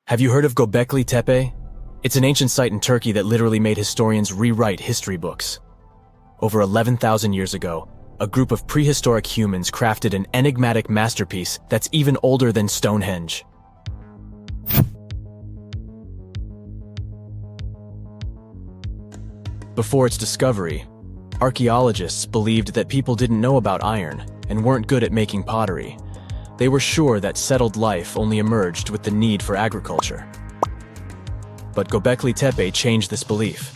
Have you heard of Göbekli Tepe? It's an ancient site in Turkey that literally made historians rewrite history books. Over 11,000 years ago, a group of prehistoric humans crafted an enigmatic masterpiece that's even older than Stonehenge. Before its discovery, archaeologists believed that people didn't know about iron and weren't good at making pottery. They were sure that settled life only emerged with the need for agriculture. But Göbekli Tepe changed this belief.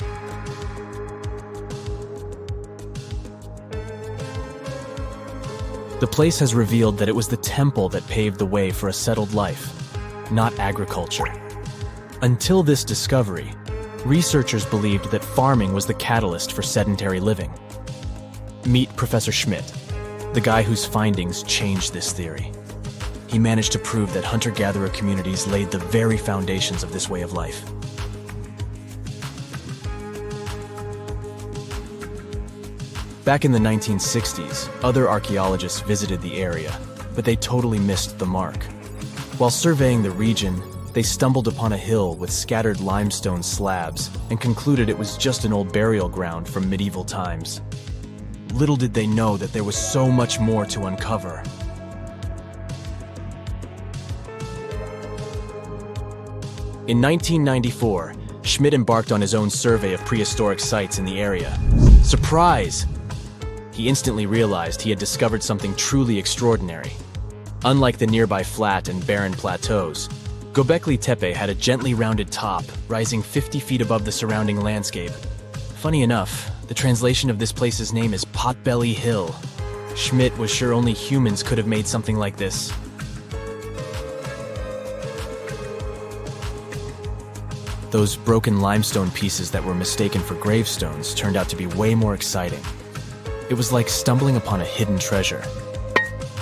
The place has revealed that it was the temple that paved the way for a settled life, not agriculture. Until this discovery, researchers believed that farming was the catalyst for sedentary living. Meet Professor Schmidt, the guy whose findings changed this theory. He managed to prove that hunter-gatherer communities laid the very foundations of this way of life. Back in the 1960s, other archaeologists visited the area, but they totally missed the mark. While surveying the region, they stumbled upon a hill with scattered limestone slabs and concluded it was just an old burial ground from medieval times. Little did they know that there was so much more to uncover. In 1994, Schmidt embarked on his own survey of prehistoric sites in the area. Surprise! He instantly realized he had discovered something truly extraordinary. Unlike the nearby flat and barren plateaus, Göbekli Tepe had a gently rounded top, rising 50 feet above the surrounding landscape. Funny enough, the translation of this place's name is Potbelly Hill. Schmidt was sure only humans could have made something like this. Those broken limestone pieces that were mistaken for gravestones turned out to be way more exciting. It was like stumbling upon a hidden treasure.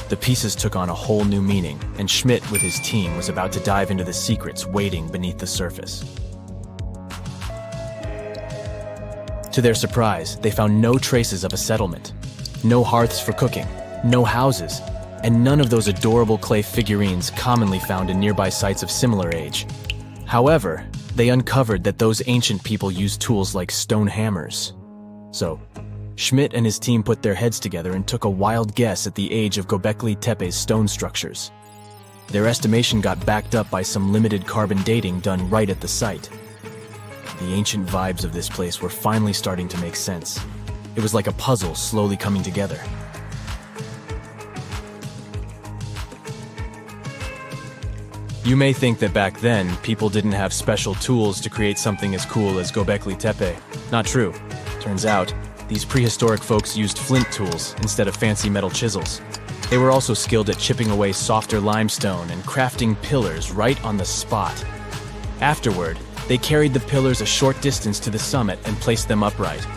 The pieces took on a whole new meaning, and Schmidt with his team was about to dive into the secrets waiting beneath the surface. To their surprise, they found no traces of a settlement. No hearths for cooking, no houses, and none of those adorable clay figurines commonly found in nearby sites of similar age. However, they uncovered that those ancient people used tools like stone hammers. So, Schmidt and his team put their heads together and took a wild guess at the age of Göbekli Tepe's stone structures. Their estimation got backed up by some limited carbon dating done right at the site. The ancient vibes of this place were finally starting to make sense. It was like a puzzle slowly coming together. You may think that back then, people didn't have special tools to create something as cool as Göbekli Tepe. Not true. Turns out, these prehistoric folks used flint tools instead of fancy metal chisels. They were also skilled at chipping away softer limestone and crafting pillars right on the spot. Afterward, they carried the pillars a short distance to the summit and placed them upright.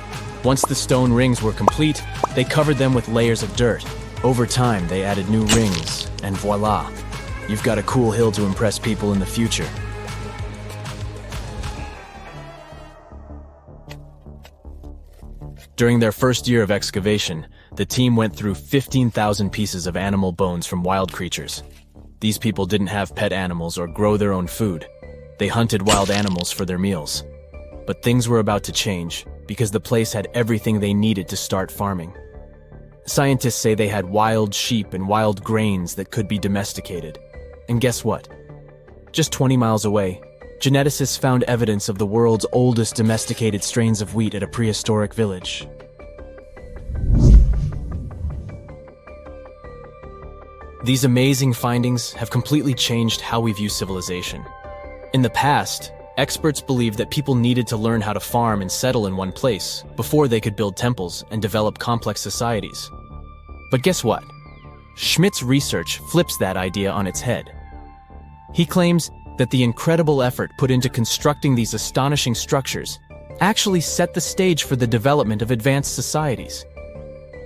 Once the stone rings were complete, they covered them with layers of dirt. Over time, they added new rings, and voila! You've got a cool hill to impress people in the future. During their first year of excavation, the team went through 15,000 pieces of animal bones from wild creatures. These people didn't have pet animals or grow their own food. They hunted wild animals for their meals. But things were about to change, because the place had everything they needed to start farming. Scientists say they had wild sheep and wild grains that could be domesticated. And guess what? Just 20 miles away, geneticists found evidence of the world's oldest domesticated strains of wheat at a prehistoric village. These amazing findings have completely changed how we view civilization. In the past, experts believed that people needed to learn how to farm and settle in one place before they could build temples and develop complex societies. But guess what? Schmidt's research flips that idea on its head. He claims that the incredible effort put into constructing these astonishing structures actually set the stage for the development of advanced societies.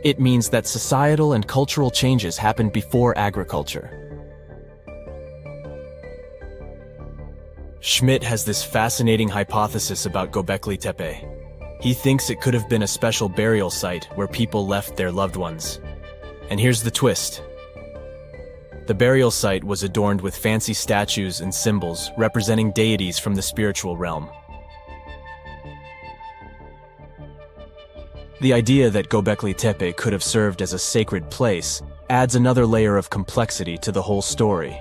It means that societal and cultural changes happened before agriculture. Schmidt has this fascinating hypothesis about Göbekli Tepe. He thinks it could have been a special burial site where people left their loved ones. And here's the twist. The burial site was adorned with fancy statues and symbols representing deities from the spiritual realm. The idea that Göbekli Tepe could have served as a sacred place adds another layer of complexity to the whole story.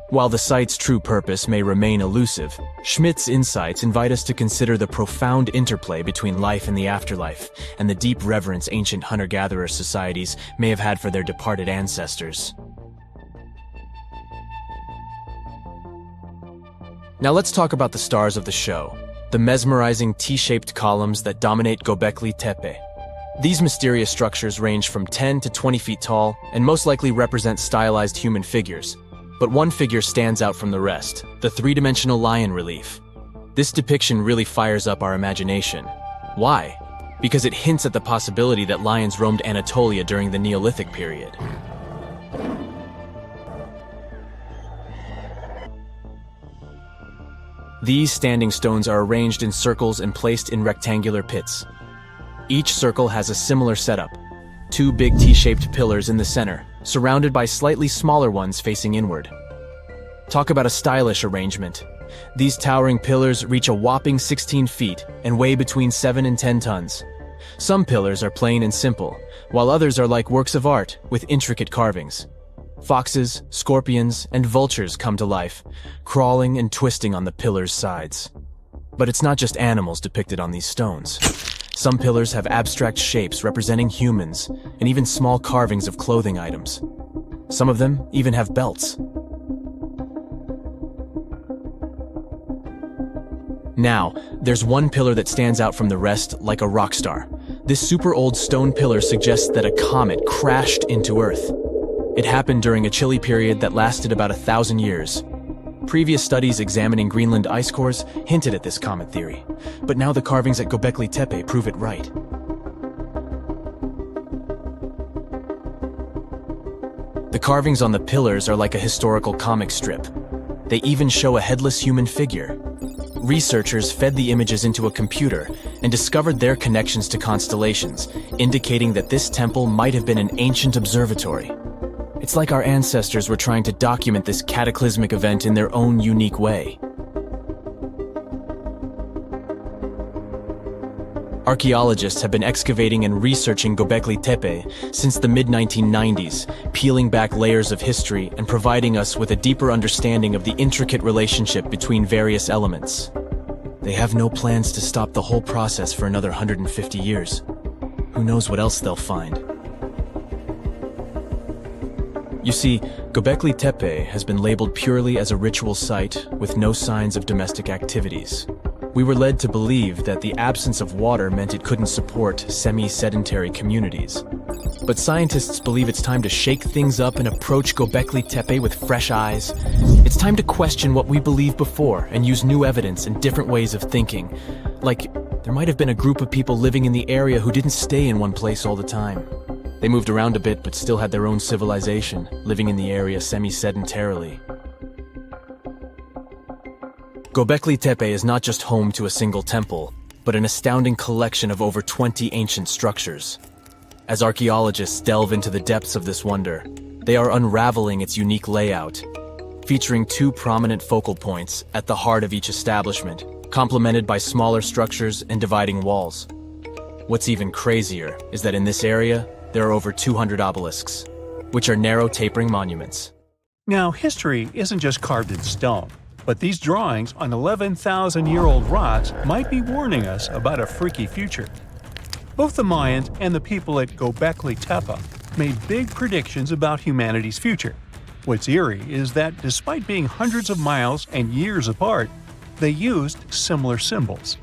While the site's true purpose may remain elusive, Schmidt's insights invite us to consider the profound interplay between life and the afterlife, and the deep reverence ancient hunter-gatherer societies may have had for their departed ancestors. Now let's talk about the stars of the show, the mesmerizing T-shaped columns that dominate Göbekli Tepe. These mysterious structures range from 10 to 20 feet tall and most likely represent stylized human figures. But one figure stands out from the rest, the three-dimensional lion relief. This depiction really fires up our imagination. Why? Because it hints at the possibility that lions roamed Anatolia during the Neolithic period. These standing stones are arranged in circles and placed in rectangular pits. Each circle has a similar setup. Two big T-shaped pillars in the center, surrounded by slightly smaller ones facing inward. Talk about a stylish arrangement. These towering pillars reach a whopping 16 feet and weigh between 7 and 10 tons. Some pillars are plain and simple, while others are like works of art with intricate carvings. Foxes, scorpions, and vultures come to life, crawling and twisting on the pillars' sides. But it's not just animals depicted on these stones. Some pillars have abstract shapes representing humans, and even small carvings of clothing items. Some of them even have belts. Now, there's one pillar that stands out from the rest like a rock star. This super old stone pillar suggests that a comet crashed into Earth. It happened during a chilly period that lasted about 1,000 years. Previous studies examining Greenland ice cores hinted at this comet theory, but now the carvings at Göbekli Tepe prove it right. The carvings on the pillars are like a historical comic strip. They even show a headless human figure. Researchers fed the images into a computer and discovered their connections to constellations, indicating that this temple might have been an ancient observatory. It's like our ancestors were trying to document this cataclysmic event in their own unique way. Archaeologists have been excavating and researching Göbekli Tepe since the mid-1990s, peeling back layers of history and providing us with a deeper understanding of the intricate relationship between various elements. They have no plans to stop the whole process for another 150 years. Who knows what else they'll find? You see, Göbekli Tepe has been labeled purely as a ritual site with no signs of domestic activities. We were led to believe that the absence of water meant it couldn't support semi-sedentary communities. But scientists believe it's time to shake things up and approach Göbekli Tepe with fresh eyes. It's time to question what we believed before and use new evidence and different ways of thinking. Like, there might have been a group of people living in the area who didn't stay in one place all the time. They moved around a bit but still had their own civilization, living in the area semi-sedentarily. Göbekli Tepe is not just home to a single temple, but an astounding collection of over 20 ancient structures. As archaeologists delve into the depths of this wonder, they are unraveling its unique layout, featuring two prominent focal points at the heart of each establishment, complemented by smaller structures and dividing walls. What's even crazier is that in this area, there are over 200 obelisks, which are narrow tapering monuments. Now, history isn't just carved in stone, but these drawings on 11,000-year-old rocks might be warning us about a freaky future. Both the Mayans and the people at Göbekli Tepe made big predictions about humanity's future. What's eerie is that despite being hundreds of miles and years apart, they used similar symbols.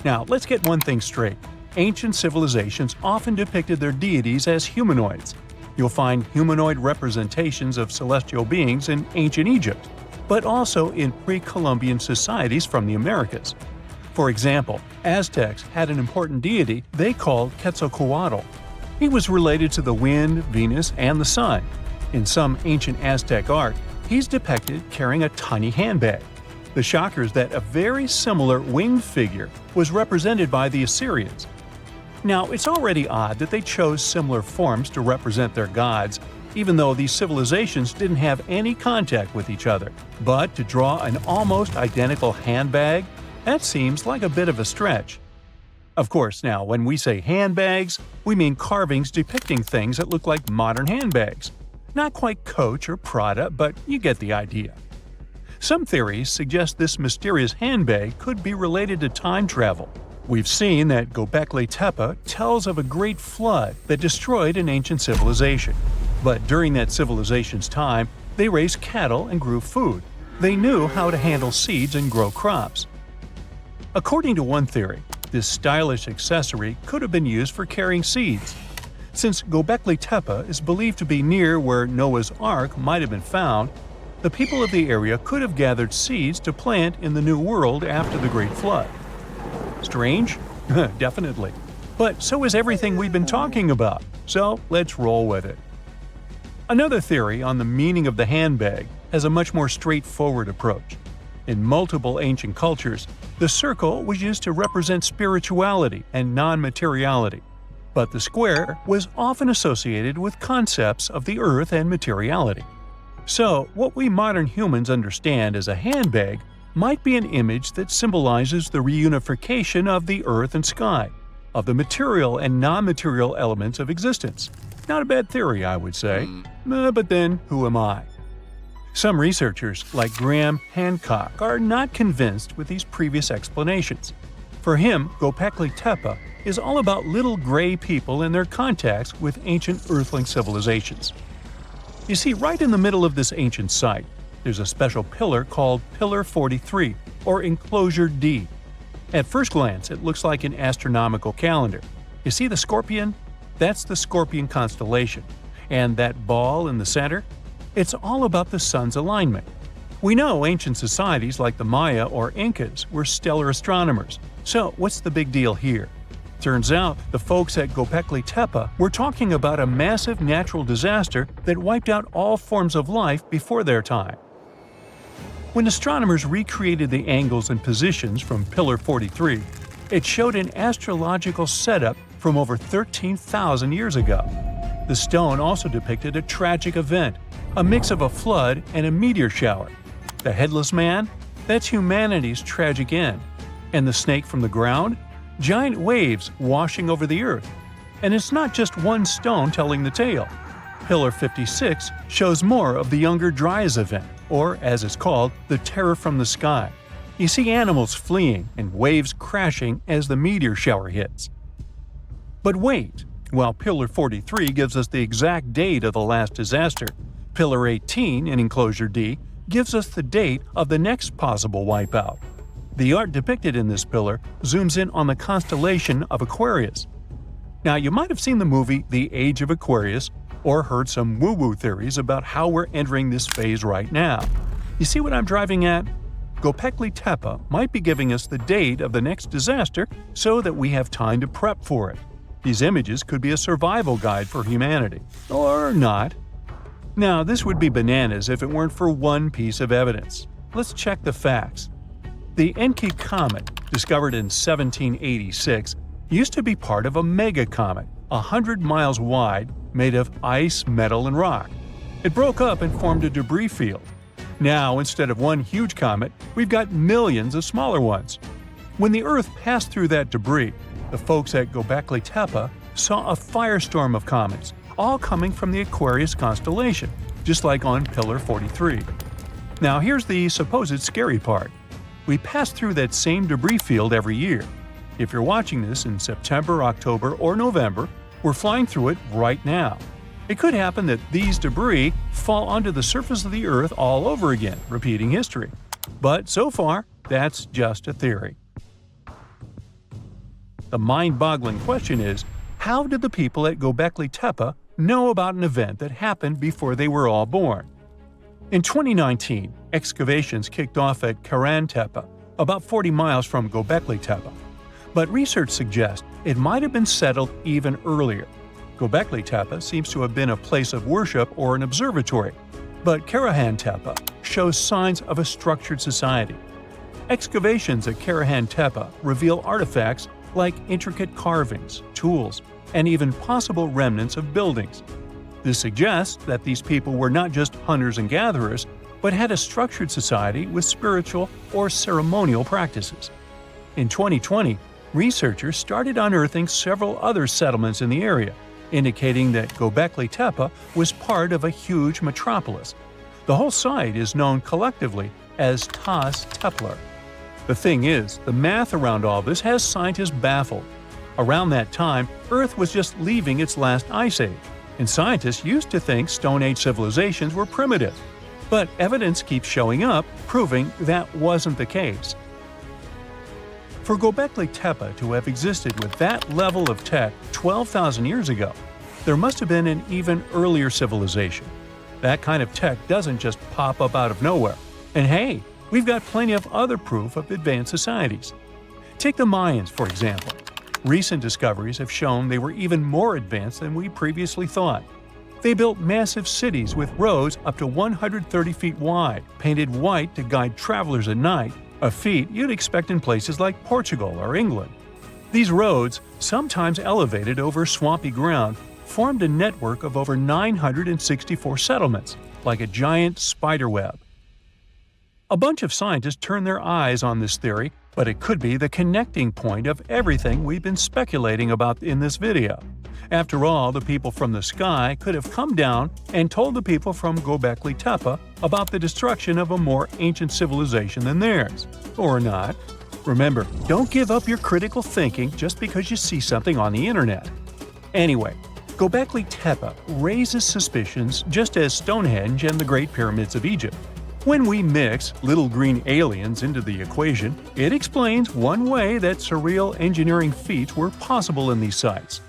Now, let's get one thing straight. Ancient civilizations often depicted their deities as humanoids. You'll find humanoid representations of celestial beings in ancient Egypt, but also in pre-Columbian societies from the Americas. For example, Aztecs had an important deity they called Quetzalcoatl. He was related to the wind, Venus, and the sun. In some ancient Aztec art, he's depicted carrying a tiny handbag. The shocker is that a very similar winged figure was represented by the Assyrians. Now, it's already odd that they chose similar forms to represent their gods, even though these civilizations didn't have any contact with each other. But to draw an almost identical handbag? That seems like a bit of a stretch. Of course, now, when we say handbags, we mean carvings depicting things that look like modern handbags. Not quite Coach or Prada, but you get the idea. Some theories suggest this mysterious handbag could be related to time travel. We've seen that Göbekli Tepe tells of a great flood that destroyed an ancient civilization. But during that civilization's time, they raised cattle and grew food. They knew how to handle seeds and grow crops. According to one theory, this stylish accessory could have been used for carrying seeds. Since Göbekli Tepe is believed to be near where Noah's Ark might have been found, the people of the area could have gathered seeds to plant in the New World after the Great Flood. Strange? Definitely. But so is everything we've been talking about, so let's roll with it. Another theory on the meaning of the handbag has a much more straightforward approach. In multiple ancient cultures, the circle was used to represent spirituality and non-materiality, but the square was often associated with concepts of the earth and materiality. So, what we modern humans understand as a handbag might be an image that symbolizes the reunification of the earth and sky, of the material and non-material elements of existence. Not a bad theory, I would say. But then, who am I? Some researchers, like Graham Hancock, are not convinced with these previous explanations. For him, Göbekli Tepe is all about little gray people and their contacts with ancient earthling civilizations. You see, right in the middle of this ancient site, there's a special pillar called Pillar 43, or Enclosure D. At first glance, it looks like an astronomical calendar. You see the scorpion? That's the Scorpion constellation. And that ball in the center? It's all about the sun's alignment. We know ancient societies like the Maya or Incas were stellar astronomers, so what's the big deal here? Turns out the folks at Göbekli Tepe were talking about a massive natural disaster that wiped out all forms of life before their time. When astronomers recreated the angles and positions from Pillar 43, it showed an astrological setup from over 13,000 years ago. The stone also depicted a tragic event, a mix of a flood and a meteor shower. The headless man? That's humanity's tragic end. And the snake from the ground? Giant waves washing over the earth. And it's not just one stone telling the tale. Pillar 56 shows more of the Younger Dryas event, or as it's called, the terror from the sky. You see animals fleeing and waves crashing as the meteor shower hits. But wait, while Pillar 43 gives us the exact date of the last disaster, Pillar 18 in Enclosure D gives us the date of the next possible wipeout. The art depicted in this pillar zooms in on the constellation of Aquarius. Now, you might have seen the movie The Age of Aquarius or heard some woo-woo theories about how we're entering this phase right now. You see what I'm driving at? Göbekli Tepe might be giving us the date of the next disaster so that we have time to prep for it. These images could be a survival guide for humanity. Or not. Now, this would be bananas if it weren't for one piece of evidence. Let's check the facts. The Encke comet, discovered in 1786, used to be part of a megacomet, 100 miles wide, made of ice, metal, and rock. It broke up and formed a debris field. Now, instead of one huge comet, we've got millions of smaller ones. When the Earth passed through that debris, the folks at Göbekli Tepe saw a firestorm of comets, all coming from the Aquarius constellation, just like on Pillar 43. Now here's the supposed scary part. We pass through that same debris field every year. If you're watching this in September, October, or November, we're flying through it right now. It could happen that these debris fall onto the surface of the Earth all over again, repeating history. But so far, that's just a theory. The mind-boggling question is, how did the people at Göbekli Tepe know about an event that happened before they were all born? In 2019, excavations kicked off at Karahan Tepe, about 40 miles from Göbekli Tepe. But research suggests it might have been settled even earlier. Göbekli Tepe seems to have been a place of worship or an observatory, but Karahan Tepe shows signs of a structured society. Excavations at Karahan Tepe reveal artifacts like intricate carvings, tools, and even possible remnants of buildings. This suggests that these people were not just hunters and gatherers, but had a structured society with spiritual or ceremonial practices. In 2020, researchers started unearthing several other settlements in the area, indicating that Göbekli Tepe was part of a huge metropolis. The whole site is known collectively as Tas Tepler. The thing is, the math around all this has scientists baffled. Around that time, Earth was just leaving its last ice age, and scientists used to think Stone Age civilizations were primitive. But evidence keeps showing up, proving that wasn't the case. For Göbekli Tepe to have existed with that level of tech 12,000 years ago, there must have been an even earlier civilization. That kind of tech doesn't just pop up out of nowhere. And hey, we've got plenty of other proof of advanced societies. Take the Mayans, for example. Recent discoveries have shown they were even more advanced than we previously thought. They built massive cities with roads up to 130 feet wide, painted white to guide travelers at night, a feat you'd expect in places like Portugal or England. These roads, sometimes elevated over swampy ground, formed a network of over 964 settlements, like a giant spider web. A bunch of scientists turned their eyes on this theory, but it could be the connecting point of everything we've been speculating about in this video. After all, the people from the sky could have come down and told the people from Göbekli Tepe about the destruction of a more ancient civilization than theirs. Or not. Remember, don't give up your critical thinking just because you see something on the internet. Anyway, Göbekli Tepe raises suspicions just as Stonehenge and the Great Pyramids of Egypt. When we mix little green aliens into the equation, it explains one way that surreal engineering feats were possible in these sites.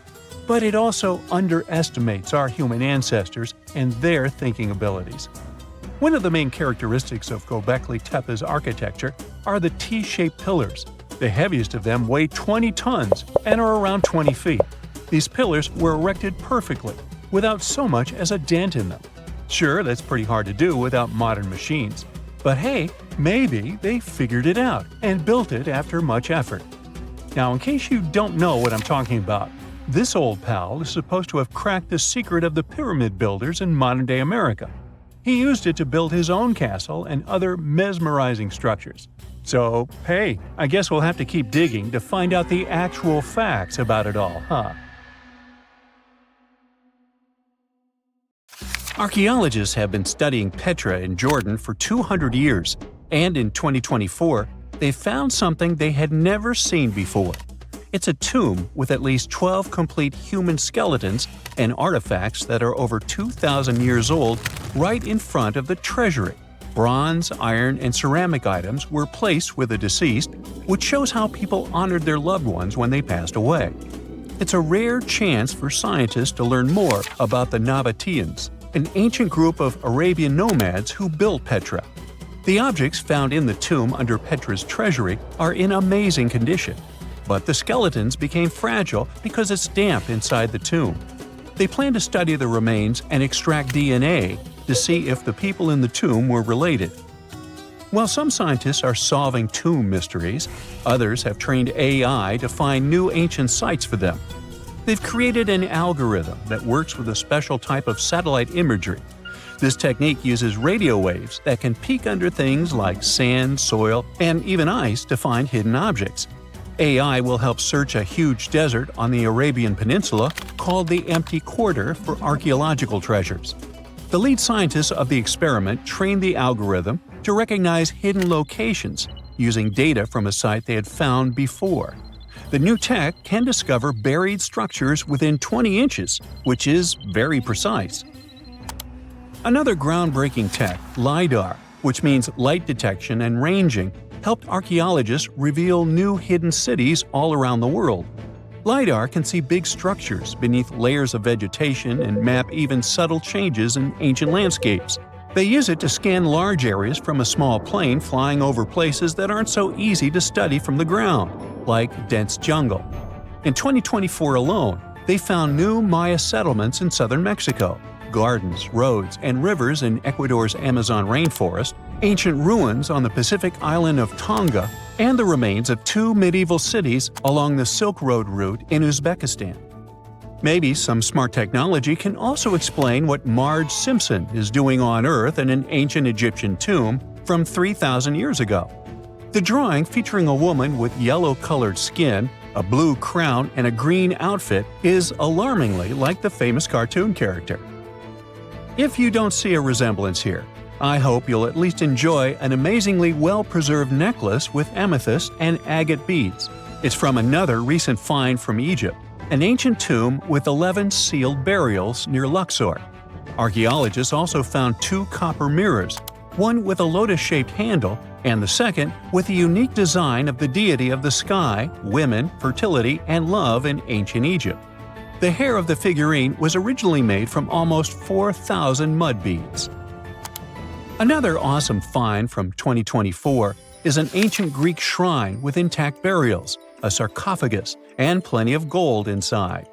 But it also underestimates our human ancestors and their thinking abilities. One of the main characteristics of Göbekli Tepe's architecture are the T-shaped pillars. The heaviest of them weigh 20 tons and are around 20 feet. These pillars were erected perfectly, without so much as a dent in them. Sure, that's pretty hard to do without modern machines. But hey, maybe they figured it out and built it after much effort. Now, in case you don't know what I'm talking about, this old pal is supposed to have cracked the secret of the pyramid builders in modern-day America. He used it to build his own castle and other mesmerizing structures. So, hey, I guess we'll have to keep digging to find out the actual facts about it all, huh? Archaeologists have been studying Petra in Jordan for 200 years, and in 2024, they found something they had never seen before. It's a tomb with at least 12 complete human skeletons and artifacts that are over 2,000 years old right in front of the treasury. Bronze, iron, and ceramic items were placed with the deceased, which shows how people honored their loved ones when they passed away. It's a rare chance for scientists to learn more about the Nabateans, an ancient group of Arabian nomads who built Petra. The objects found in the tomb under Petra's treasury are in amazing condition, but the skeletons became fragile because it's damp inside the tomb. They plan to study the remains and extract DNA to see if the people in the tomb were related. While some scientists are solving tomb mysteries, others have trained AI to find new ancient sites for them. They've created an algorithm that works with a special type of satellite imagery. This technique uses radio waves that can peek under things like sand, soil, and even ice to find hidden objects. AI will help search a huge desert on the Arabian Peninsula called the Empty Quarter for archaeological treasures. The lead scientists of the experiment trained the algorithm to recognize hidden locations using data from a site they had found before. The new tech can discover buried structures within 20 inches, which is very precise. Another groundbreaking tech, LiDAR, which means light detection and ranging, helped archaeologists reveal new hidden cities all around the world. LiDAR can see big structures beneath layers of vegetation and map even subtle changes in ancient landscapes. They use it to scan large areas from a small plane flying over places that aren't so easy to study from the ground, like dense jungle. In 2024 alone, they found new Maya settlements in southern Mexico, gardens, roads, and rivers in Ecuador's Amazon rainforest, ancient ruins on the Pacific island of Tonga, and the remains of two medieval cities along the Silk Road route in Uzbekistan. Maybe some smart technology can also explain what Marge Simpson is doing on Earth in an ancient Egyptian tomb from 3,000 years ago. The drawing, featuring a woman with yellow-colored skin, a blue crown, and a green outfit, is alarmingly like the famous cartoon character. If you don't see a resemblance here, I hope you'll at least enjoy an amazingly well-preserved necklace with amethyst and agate beads. It's from another recent find from Egypt, an ancient tomb with 11 sealed burials near Luxor. Archaeologists also found 2 copper mirrors, one with a lotus-shaped handle and the second with a unique design of the deity of the sky, women, fertility, and love in ancient Egypt. The hair of the figurine was originally made from almost 4,000 mud beads. Another awesome find from 2024 is an ancient Greek shrine with intact burials, a sarcophagus, and plenty of gold inside.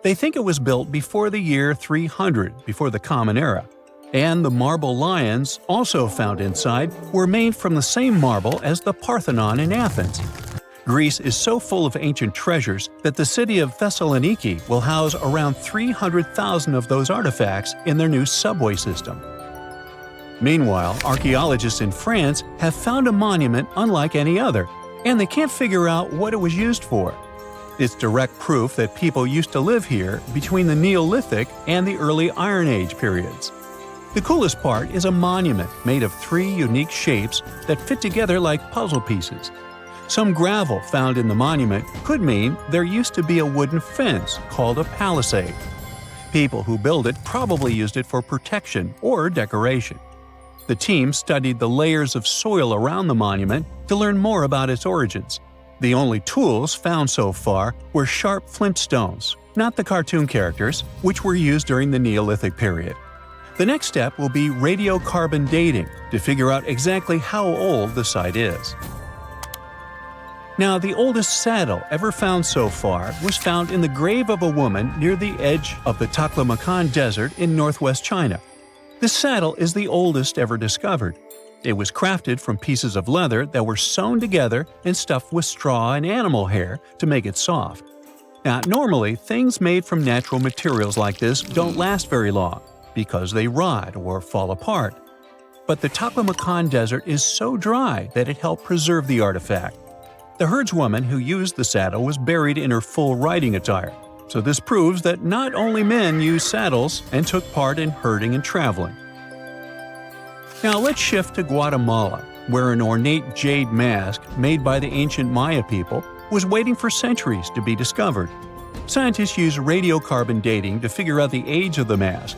They think it was built before the year 300 before the Common Era, and the marble lions also found inside were made from the same marble as the Parthenon in Athens. Greece is so full of ancient treasures that the city of Thessaloniki will house around 300,000 of those artifacts in their new subway system. Meanwhile, archaeologists in France have found a monument unlike any other, and they can't figure out what it was used for. It's direct proof that people used to live here between the Neolithic and the early Iron Age periods. The coolest part is a monument made of 3 unique shapes that fit together like puzzle pieces. Some gravel found in the monument could mean there used to be a wooden fence called a palisade. People who built it probably used it for protection or decoration. The team studied the layers of soil around the monument to learn more about its origins. The only tools found so far were sharp flint stones, not the cartoon characters, which were used during the Neolithic period. The next step will be radiocarbon dating to figure out exactly how old the site is. Now, the oldest saddle ever found so far was found in the grave of a woman near the edge of the Taklamakan Desert in northwest China. This saddle is the oldest ever discovered. It was crafted from pieces of leather that were sewn together and stuffed with straw and animal hair to make it soft. Now, normally, things made from natural materials like this don't last very long because they rot or fall apart. But the Taklamakan Desert is so dry that it helped preserve the artifact. The herdswoman who used the saddle was buried in her full riding attire, so this proves that not only men used saddles and took part in herding and traveling. Now let's shift to Guatemala, where an ornate jade mask made by the ancient Maya people was waiting for centuries to be discovered. Scientists use radiocarbon dating to figure out the age of the mask.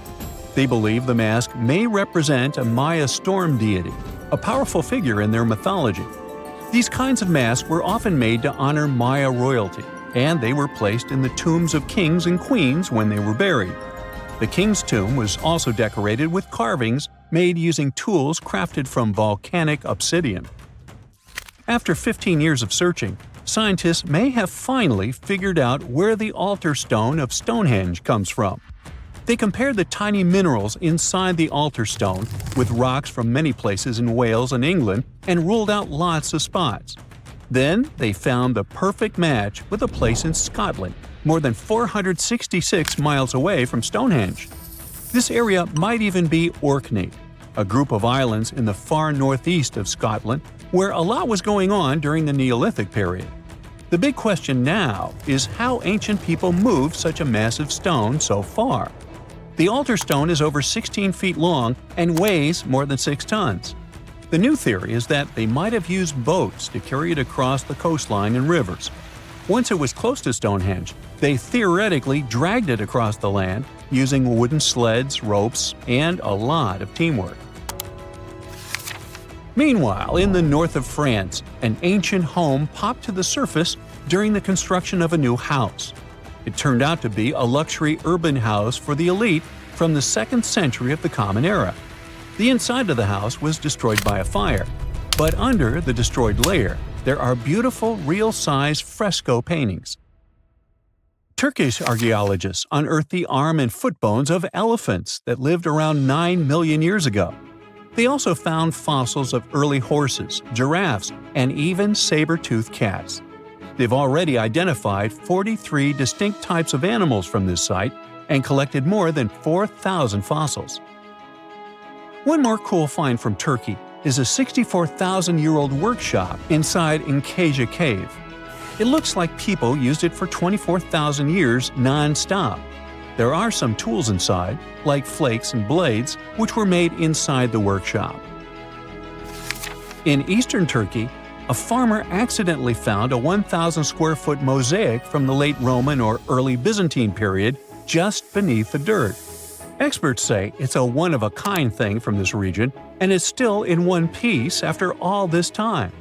They believe the mask may represent a Maya storm deity, a powerful figure in their mythology. These kinds of masks were often made to honor Maya royalty, and they were placed in the tombs of kings and queens when they were buried. The king's tomb was also decorated with carvings made using tools crafted from volcanic obsidian. After 15 years of searching, scientists may have finally figured out where the altar stone of Stonehenge comes from. They compared the tiny minerals inside the altar stone with rocks from many places in Wales and England and ruled out lots of spots. Then they found the perfect match with a place in Scotland, more than 466 miles away from Stonehenge. This area might even be Orkney, a group of islands in the far northeast of Scotland where a lot was going on during the Neolithic period. The big question now is how ancient people moved such a massive stone so far. The altar stone is over 16 feet long and weighs more than 6 tons. The new theory is that they might have used boats to carry it across the coastline and rivers. Once it was close to Stonehenge, they theoretically dragged it across the land using wooden sleds, ropes, and a lot of teamwork. Meanwhile, in the north of France, an ancient home popped to the surface during the construction of a new house. It turned out to be a luxury urban house for the elite from the 2nd century of the Common Era. The inside of the house was destroyed by a fire, but under the destroyed layer, there are beautiful, real-size fresco paintings. Turkish archaeologists unearthed the arm and foot bones of elephants that lived around 9 million years ago. They also found fossils of early horses, giraffes, and even saber-toothed cats. They've already identified 43 distinct types of animals from this site and collected more than 4,000 fossils. One more cool find from Turkey is a 64,000-year-old workshop inside Incasia Cave. It looks like people used it for 24,000 years non-stop. There are some tools inside, like flakes and blades, which were made inside the workshop. In eastern Turkey, a farmer accidentally found a 1,000-square-foot mosaic from the late Roman or early Byzantine period just beneath the dirt. Experts say it's a one-of-a-kind thing from this region, and it's still in one piece after all this time.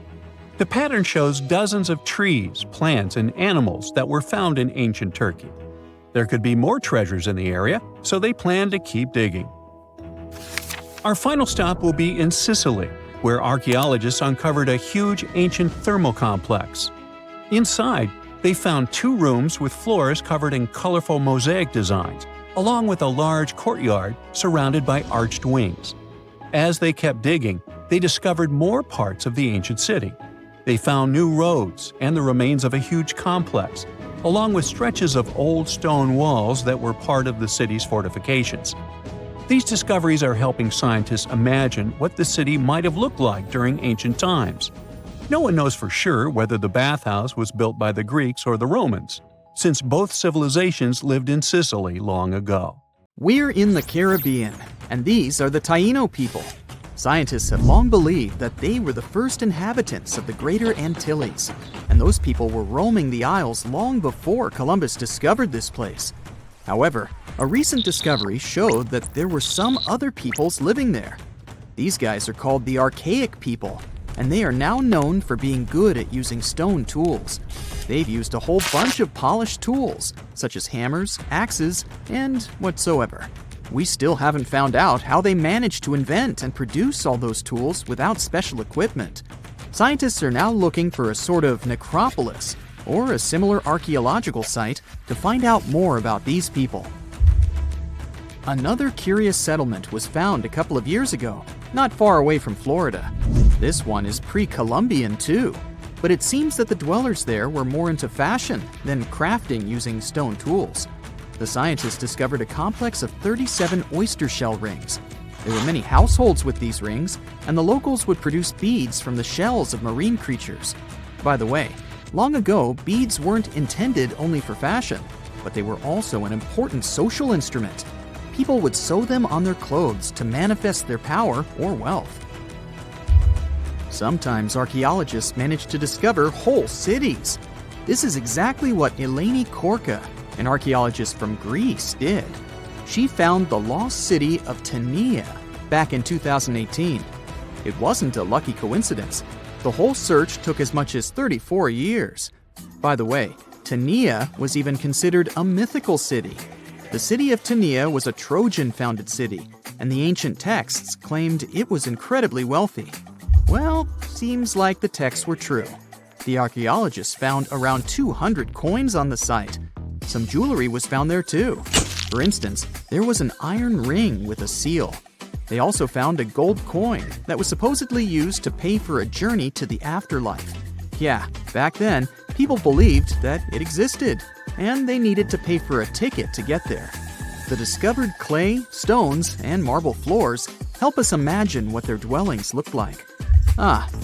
The pattern shows dozens of trees, plants, and animals that were found in ancient Turkey. There could be more treasures in the area, so they plan to keep digging. Our final stop will be in Sicily, where archaeologists uncovered a huge ancient thermal complex. Inside, they found 2 rooms with floors covered in colorful mosaic designs, along with a large courtyard surrounded by arched wings. As they kept digging, they discovered more parts of the ancient city. They found new roads and the remains of a huge complex, along with stretches of old stone walls that were part of the city's fortifications. These discoveries are helping scientists imagine what the city might have looked like during ancient times. No one knows for sure whether the bathhouse was built by the Greeks or the Romans, since both civilizations lived in Sicily long ago. We're in the Caribbean, and these are the Taino people. Scientists have long believed that they were the first inhabitants of the Greater Antilles, and those people were roaming the Isles long before Columbus discovered this place. However, a recent discovery showed that there were some other peoples living there. These guys are called the Archaic people, and they are now known for being good at using stone tools. They've used a whole bunch of polished tools, such as hammers, axes, and whatsoever. We still haven't found out how they managed to invent and produce all those tools without special equipment. Scientists are now looking for a sort of necropolis, or a similar archaeological site, to find out more about these people. Another curious settlement was found a couple of years ago, not far away from Florida. This one is pre-Columbian too, but it seems that the dwellers there were more into fashion than crafting using stone tools. The scientists discovered a complex of 37 oyster shell rings. There were many households with these rings, and the locals would produce beads from the shells of marine creatures. By the way, long ago, beads weren't intended only for fashion, but they were also an important social instrument. People would sew them on their clothes to manifest their power or wealth. Sometimes archaeologists manage to discover whole cities. This is exactly what Eleni Korka, an archaeologist from Greece, did. She found the lost city of Tania back in 2018. It wasn't a lucky coincidence. The whole search took as much as 34 years. By the way, Tania was even considered a mythical city. The city of Tania was a Trojan-founded city, and the ancient texts claimed it was incredibly wealthy. Well, seems like the texts were true. The archaeologists found around 200 coins on the site. Some jewelry was found there too. For instance, there was an iron ring with a seal. They also found a gold coin that was supposedly used to pay for a journey to the afterlife. Yeah, back then, people believed that it existed, and they needed to pay for a ticket to get there. The discovered clay, stones, and marble floors help us imagine what their dwellings looked like.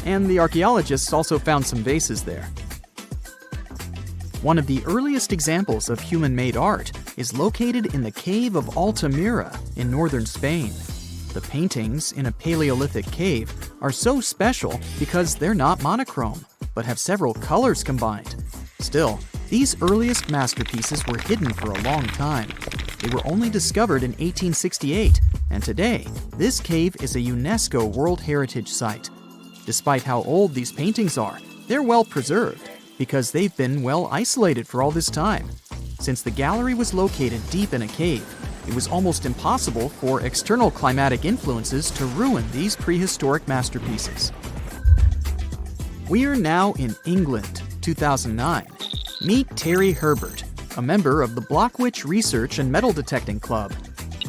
And the archaeologists also found some vases there. One of the earliest examples of human-made art is located in the cave of Altamira in northern Spain. The paintings in a Paleolithic cave are so special because they're not monochrome, but have several colors combined. Still, these earliest masterpieces were hidden for a long time. They were only discovered in 1868, and today, this cave is a UNESCO World Heritage Site. Despite how old these paintings are, they're well preserved because they've been well isolated for all this time. Since the gallery was located deep in a cave, it was almost impossible for external climatic influences to ruin these prehistoric masterpieces. We are now in England, 2009. Meet Terry Herbert, a member of the Blockwitch Research and Metal Detecting Club.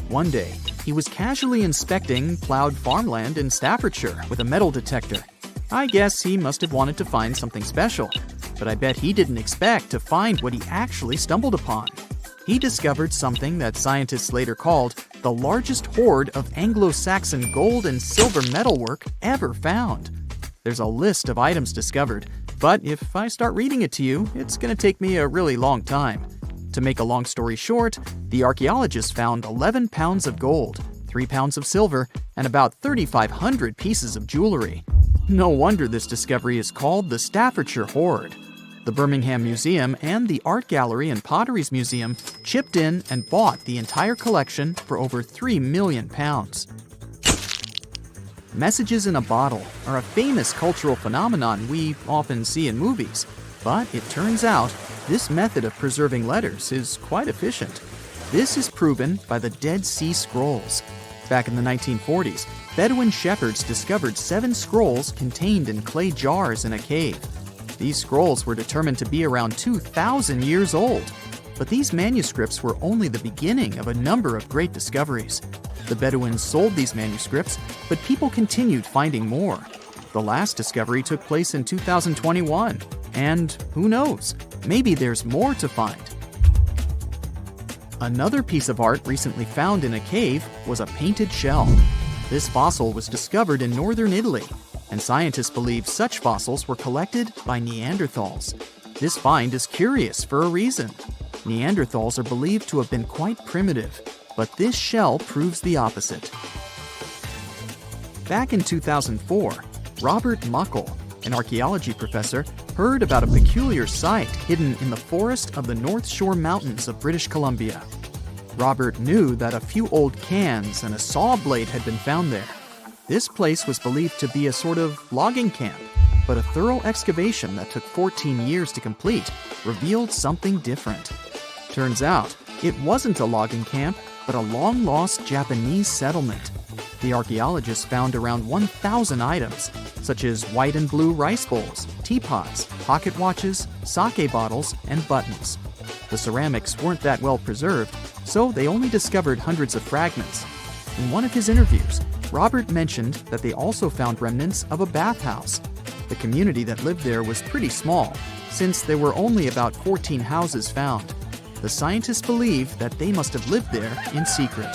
One day, he was casually inspecting plowed farmland in Staffordshire with a metal detector. I guess he must have wanted to find something special. but I bet he didn't expect to find what he actually stumbled upon. He discovered something that scientists later called the largest hoard of Anglo-Saxon gold and silver metalwork ever found. There's a list of items discovered, but if I start reading it to you, it's going to take me a really long time. To make a long story short, the archaeologists found 11 pounds of gold, 3 pounds of silver, and about 3,500 pieces of jewelry. No wonder this discovery is called the Staffordshire Hoard. The Birmingham Museum and the Art Gallery and Potteries Museum chipped in and bought the entire collection for over £3 million. Messages in a bottle are a famous cultural phenomenon we often see in movies, but it turns out this method of preserving letters is quite efficient. This is proven by the Dead Sea Scrolls. Back in the 1940s, Bedouin shepherds discovered 7 scrolls contained in clay jars in a cave. These scrolls were determined to be around 2,000 years old. But these manuscripts were only the beginning of a number of great discoveries. The Bedouins sold these manuscripts, but people continued finding more. The last discovery took place in 2021, and who knows, maybe there's more to find. Another piece of art recently found in a cave was a painted shell. This fossil was discovered in northern Italy, and scientists believe such fossils were collected by Neanderthals. This find is curious for a reason. Neanderthals are believed to have been quite primitive, but this shell proves the opposite. Back in 2004, Robert Muckle, an archaeology professor, heard about a peculiar site hidden in the forest of the North Shore Mountains of British Columbia. Robert knew that a few old cans and a saw blade had been found there. This place was believed to be a sort of logging camp, but a thorough excavation that took 14 years to complete revealed something different. Turns out, it wasn't a logging camp, but a long-lost Japanese settlement. The archaeologists found around 1,000 items, such as white and blue rice bowls, teapots, pocket watches, sake bottles, and buttons. The ceramics weren't that well preserved, so they only discovered hundreds of fragments. In one of his interviews, Robert mentioned that they also found remnants of a bathhouse. The community that lived there was pretty small, since there were only about 14 houses found. The scientists believe that they must have lived there in secret.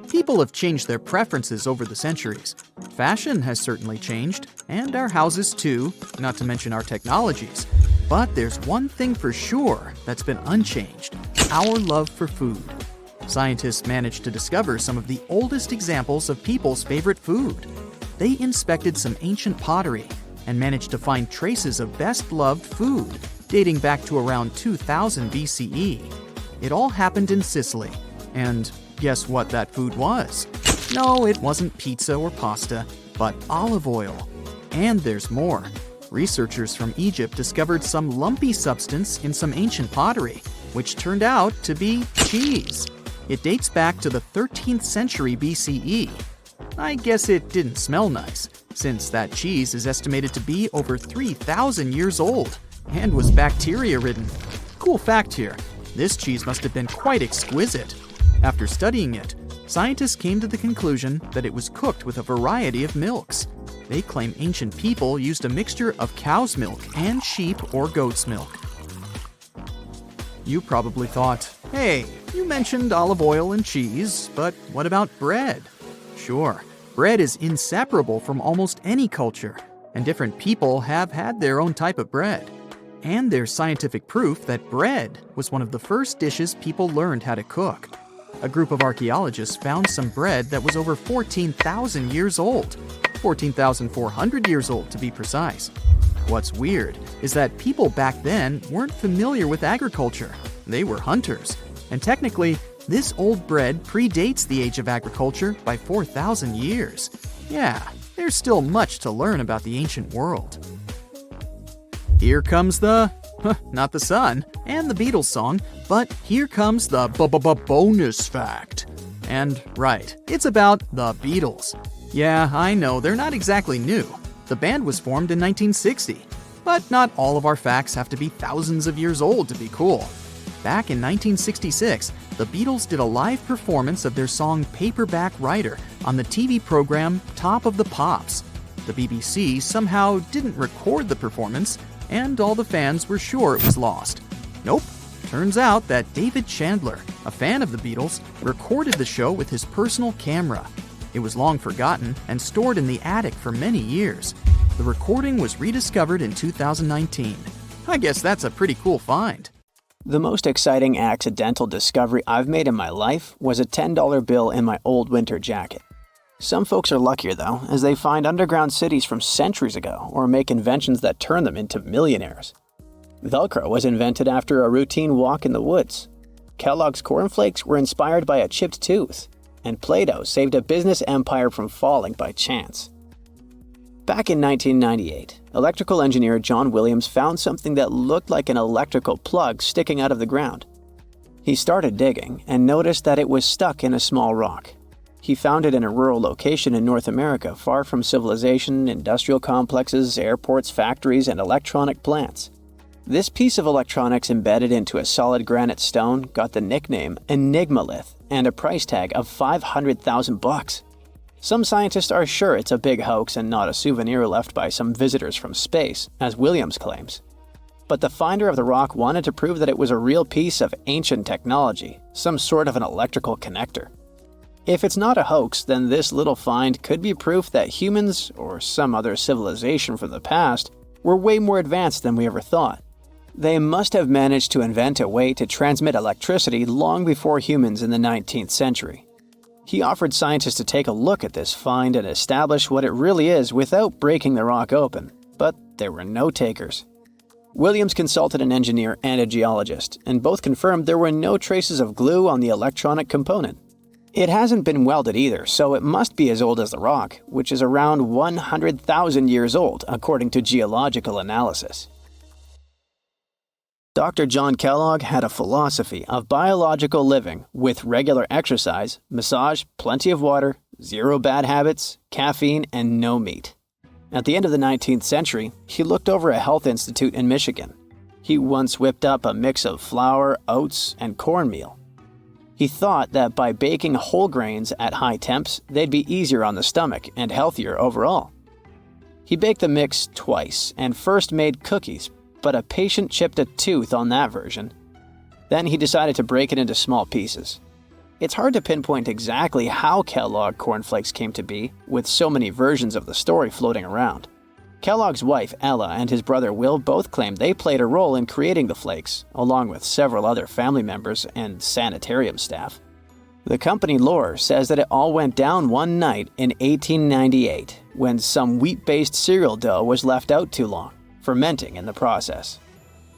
People have changed their preferences over the centuries. Fashion has certainly changed, and our houses too, not to mention our technologies. But there's one thing for sure that's been unchanged: our love for food. Scientists managed to discover some of the oldest examples of people's favorite food. They inspected some ancient pottery and managed to find traces of best-loved food dating back to around 2000 BCE. It all happened in Sicily. And guess what that food was? No, it wasn't pizza or pasta, but olive oil. And there's more. Researchers from Egypt discovered some lumpy substance in some ancient pottery, which turned out to be cheese. It dates back to the 13th century BCE. I guess it didn't smell nice, since that cheese is estimated to be over 3,000 years old and was bacteria-ridden. Cool fact here, this cheese must have been quite exquisite. After studying it, scientists came to the conclusion that it was cooked with a variety of milks. They claim ancient people used a mixture of cow's milk and sheep or goat's milk. You probably thought, hey, you mentioned olive oil and cheese, but what about bread? Sure, bread is inseparable from almost any culture, and different people have had their own type of bread. And there's scientific proof that bread was one of the first dishes people learned how to cook. A group of archaeologists found some bread that was over 14,000 years old, 14,400 years old to be precise. What's weird is that people back then weren't familiar with agriculture. They were hunters. And technically, this old bread predates the age of agriculture by 4,000 years. Yeah, there's still much to learn about the ancient world. Here comes not the sun, and the Beatles song, but here comes the bonus fact. And right, it's about the Beatles. Yeah, I know, they're not exactly new. The band was formed in 1960. But not all of our facts have to be thousands of years old to be cool. Back in 1966, the Beatles did a live performance of their song Paperback Writer on the TV program Top of the Pops. The BBC somehow didn't record the performance, and all the fans were sure it was lost. Nope. Turns out that David Chandler, a fan of the Beatles, recorded the show with his personal camera. It was long forgotten and stored in the attic for many years. The recording was rediscovered in 2019. I guess that's a pretty cool find. The most exciting accidental discovery I've made in my life was a $10 bill in my old winter jacket. Some folks are luckier though, as they find underground cities from centuries ago or make inventions that turn them into millionaires. Velcro was invented after a routine walk in the woods. Kellogg's cornflakes were inspired by a chipped tooth, and Play-Doh saved a business empire from falling by chance. Back in 1998, electrical engineer John Williams found something that looked like an electrical plug sticking out of the ground. He started digging and noticed that it was stuck in a small rock. He found it in a rural location in North America, far from civilization, industrial complexes, airports, factories, and electronic plants. This piece of electronics embedded into a solid granite stone got the nickname Enigmalith and a price tag of $500,000. Some scientists are sure it's a big hoax and not a souvenir left by some visitors from space, as Williams claims. But the finder of the rock wanted to prove that it was a real piece of ancient technology, some sort of an electrical connector. If it's not a hoax, then this little find could be proof that humans, or some other civilization from the past, were way more advanced than we ever thought. They must have managed to invent a way to transmit electricity long before humans in the 19th century. He offered scientists to take a look at this find and establish what it really is without breaking the rock open, but there were no takers. Williams consulted an engineer and a geologist, and both confirmed there were no traces of glue on the electronic component. It hasn't been welded either, so it must be as old as the rock, which is around 100,000 years old, according to geological analysis. Dr. John Kellogg had a philosophy of biological living with regular exercise, massage, plenty of water, zero bad habits, caffeine, and no meat. At the end of the 19th century, he looked over a health institute in Michigan. He once whipped up a mix of flour, oats, and cornmeal. He thought that by baking whole grains at high temps, they'd be easier on the stomach and healthier overall. He baked the mix twice and first made cookies, but a patient chipped a tooth on that version. Then he decided to break it into small pieces. It's hard to pinpoint exactly how Kellogg cornflakes came to be, with so many versions of the story floating around. Kellogg's wife, Ella, and his brother Will both claimed they played a role in creating the flakes, along with several other family members and sanitarium staff. The company lore says that it all went down one night in 1898, when some wheat-based cereal dough was left out too long, fermenting in the process.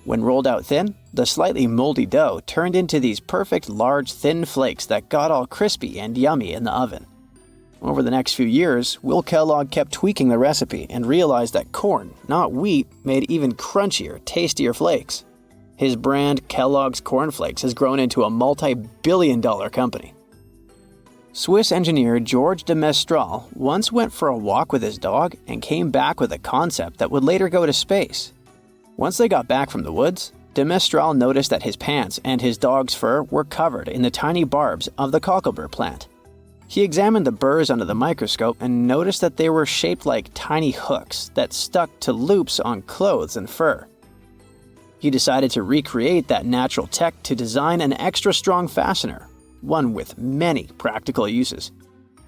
When rolled out thin, the slightly moldy dough turned into these perfect large thin flakes that got all crispy and yummy in the oven. Over the next few years, Will Kellogg kept tweaking the recipe and realized that corn, not wheat, made even crunchier, tastier flakes. His brand, Kellogg's Corn Flakes, has grown into a multi-billion-dollar company. Swiss engineer George de Mestral once went for a walk with his dog and came back with a concept that would later go to space. Once they got back from the woods, de Mestral noticed that his pants and his dog's fur were covered in the tiny barbs of the cocklebur plant. He examined the burrs under the microscope and noticed that they were shaped like tiny hooks that stuck to loops on clothes and fur. He decided to recreate that natural tech to design an extra strong fastener, one with many practical uses.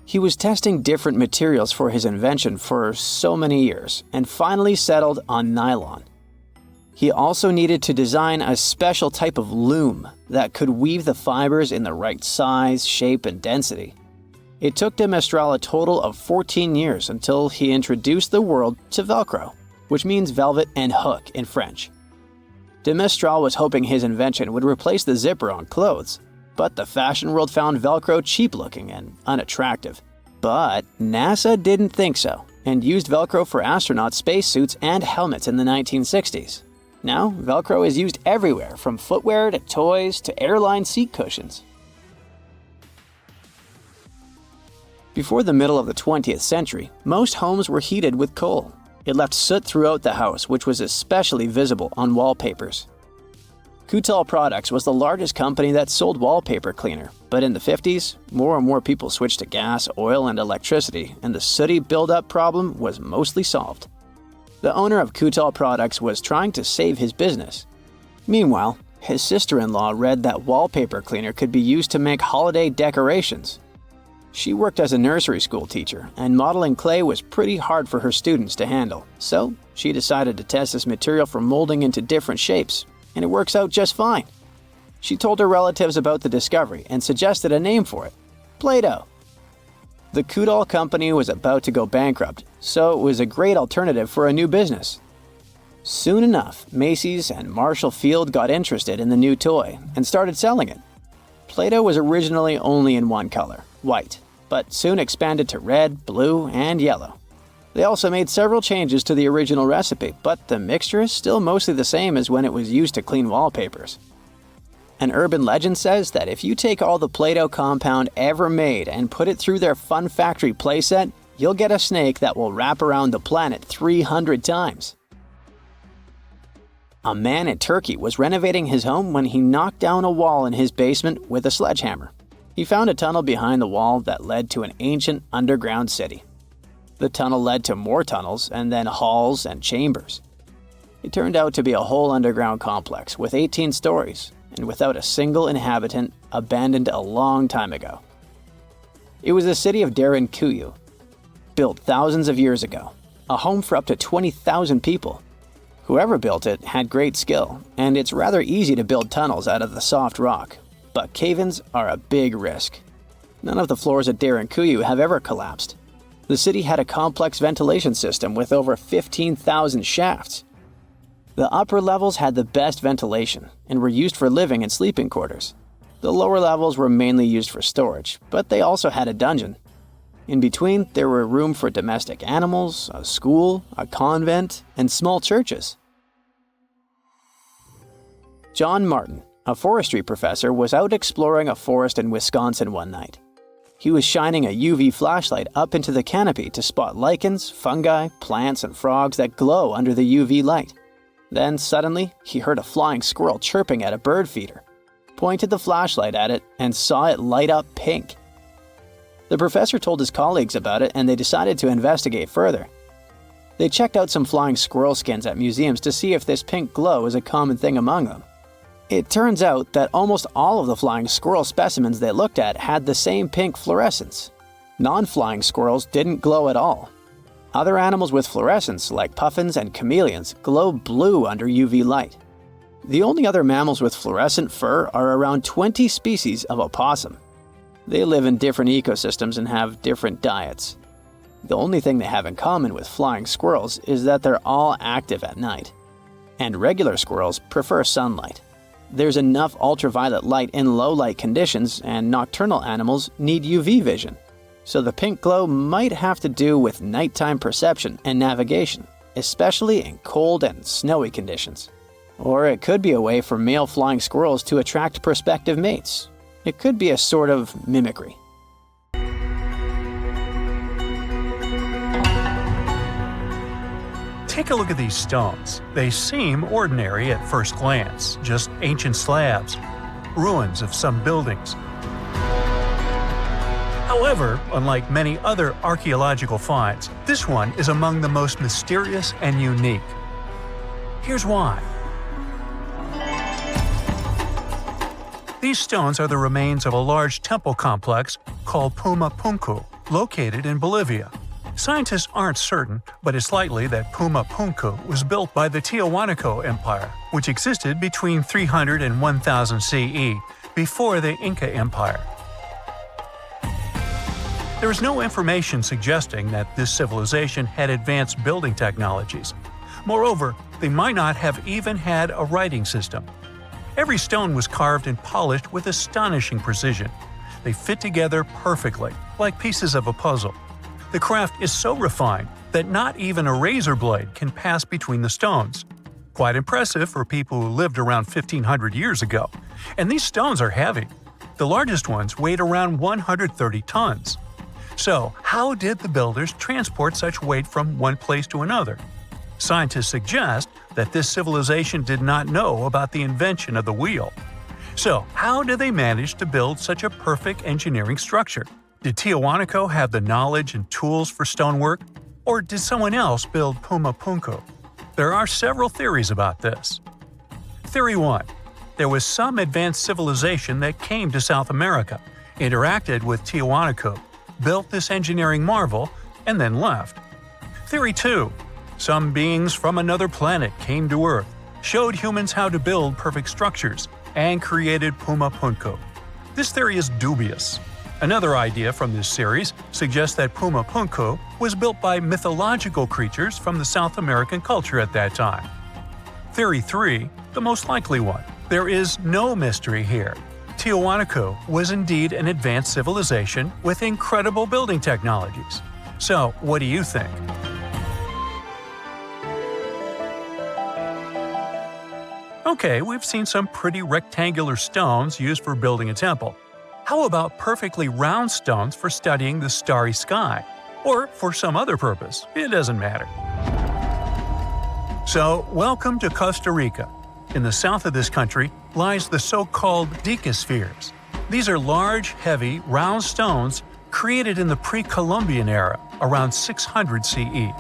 He was testing different materials for his invention for so many years and finally settled on nylon. He also needed to design a special type of loom that could weave the fibers in the right size, shape, and density. It took de Mestral a total of 14 years until he introduced the world to Velcro, which means velvet and hook in French. De Mestral was hoping his invention would replace the zipper on clothes, but the fashion world found Velcro cheap-looking and unattractive. But NASA didn't think so, and used Velcro for astronaut spacesuits and helmets in the 1960s. Now, Velcro is used everywhere, from footwear to toys to airline seat cushions. Before the middle of the 20th century, most homes were heated with coal. It left soot throughout the house, which was especially visible on wallpapers. Kutal Products was the largest company that sold wallpaper cleaner, but in the 50s, more and more people switched to gas, oil, and electricity, and the sooty buildup problem was mostly solved. The owner of Kutal Products was trying to save his business. Meanwhile, his sister-in-law read that wallpaper cleaner could be used to make holiday decorations. She worked as a nursery school teacher, and modeling clay was pretty hard for her students to handle, so she decided to test this material for molding into different shapes, and it works out just fine. She told her relatives about the discovery and suggested a name for it: Play-Doh. The Kutal company was about to go bankrupt, so it was a great alternative for a new business. Soon enough, Macy's and Marshall Field got interested in the new toy and started selling it. Play-Doh was originally only in one color, white, but soon expanded to red, blue, and yellow. They also made several changes to the original recipe, but the mixture is still mostly the same as when it was used to clean wallpapers. An urban legend says that if you take all the Play-Doh compound ever made and put it through their Fun Factory playset, you'll get a snake that will wrap around the planet 300 times. A man in Turkey was renovating his home when he knocked down a wall in his basement with a sledgehammer. He found a tunnel behind the wall that led to an ancient underground city. The tunnel led to more tunnels and then halls and chambers. It turned out to be a whole underground complex with 18 stories and without a single inhabitant, abandoned a long time ago. It was the city of Derinkuyu, built thousands of years ago, a home for up to 20,000 people. Whoever built it had great skill, and it's rather easy to build tunnels out of the soft rock, but cave-ins are a big risk. None of the floors at Derinkuyu have ever collapsed. The city had a complex ventilation system with over 15,000 shafts. The upper levels had the best ventilation and were used for living and sleeping quarters. The lower levels were mainly used for storage, but they also had a dungeon. In between, there were room for domestic animals, a school, a convent, and small churches. John Martin, a forestry professor, was out exploring a forest in Wisconsin one night. He was shining a UV flashlight up into the canopy to spot lichens, fungi, plants, and frogs that glow under the UV light. Then suddenly, he heard a flying squirrel chirping at a bird feeder, pointed the flashlight at it, and saw it light up pink. The professor told his colleagues about it, and they decided to investigate further. They checked out some flying squirrel skins at museums to see if this pink glow is a common thing among them. It turns out that almost all of the flying squirrel specimens they looked at had the same pink fluorescence. Non-flying squirrels didn't glow at all. Other animals with fluorescence, like puffins and chameleons, glow blue under UV light. The only other mammals with fluorescent fur are around 20 species of opossum. They live in different ecosystems and have different diets. The only thing they have in common with flying squirrels is that they're all active at night. And regular squirrels prefer sunlight. There's enough ultraviolet light in low-light conditions, and nocturnal animals need UV vision. So the pink glow might have to do with nighttime perception and navigation, especially in cold and snowy conditions. Or it could be a way for male flying squirrels to attract prospective mates. It could be a sort of mimicry. Take a look at these stones. They seem ordinary at first glance, just ancient slabs, ruins of some buildings. However, unlike many other archaeological finds, this one is among the most mysterious and unique. Here's why. These stones are the remains of a large temple complex called Puma Punku, located in Bolivia. Scientists aren't certain, but it's likely that Puma Punku was built by the Tiahuanaco Empire, which existed between 300 and 1000 CE, before the Inca Empire. There is no information suggesting that this civilization had advanced building technologies. Moreover, they might not have even had a writing system. Every stone was carved and polished with astonishing precision. They fit together perfectly, like pieces of a puzzle. The craft is so refined that not even a razor blade can pass between the stones. Quite impressive for people who lived around 1500 years ago. And these stones are heavy. The largest ones weighed around 130 tons. So, how did the builders transport such weight from one place to another? Scientists suggest that this civilization did not know about the invention of the wheel. So, how did they manage to build such a perfect engineering structure? Did Tiahuanaco have the knowledge and tools for stonework? Or did someone else build Puma Punku? There are several theories about this. Theory 1. There was some advanced civilization that came to South America, interacted with Tiahuanaco, built this engineering marvel, and then left. Theory 2. Some beings from another planet came to Earth, showed humans how to build perfect structures, and created Puma Punku. This theory is dubious. Another idea from this series suggests that Puma Punku was built by mythological creatures from the South American culture at that time. Theory 3, the most likely one. There is no mystery here. Tiahuanaco was indeed an advanced civilization with incredible building technologies. So, what do you think? Okay, we've seen some pretty rectangular stones used for building a temple. How about perfectly round stones for studying the starry sky? Or for some other purpose, it doesn't matter. So, welcome to Costa Rica. In the south of this country lies the so-called decaspheres. These are large, heavy, round stones created in the pre-Columbian era, around 600 CE.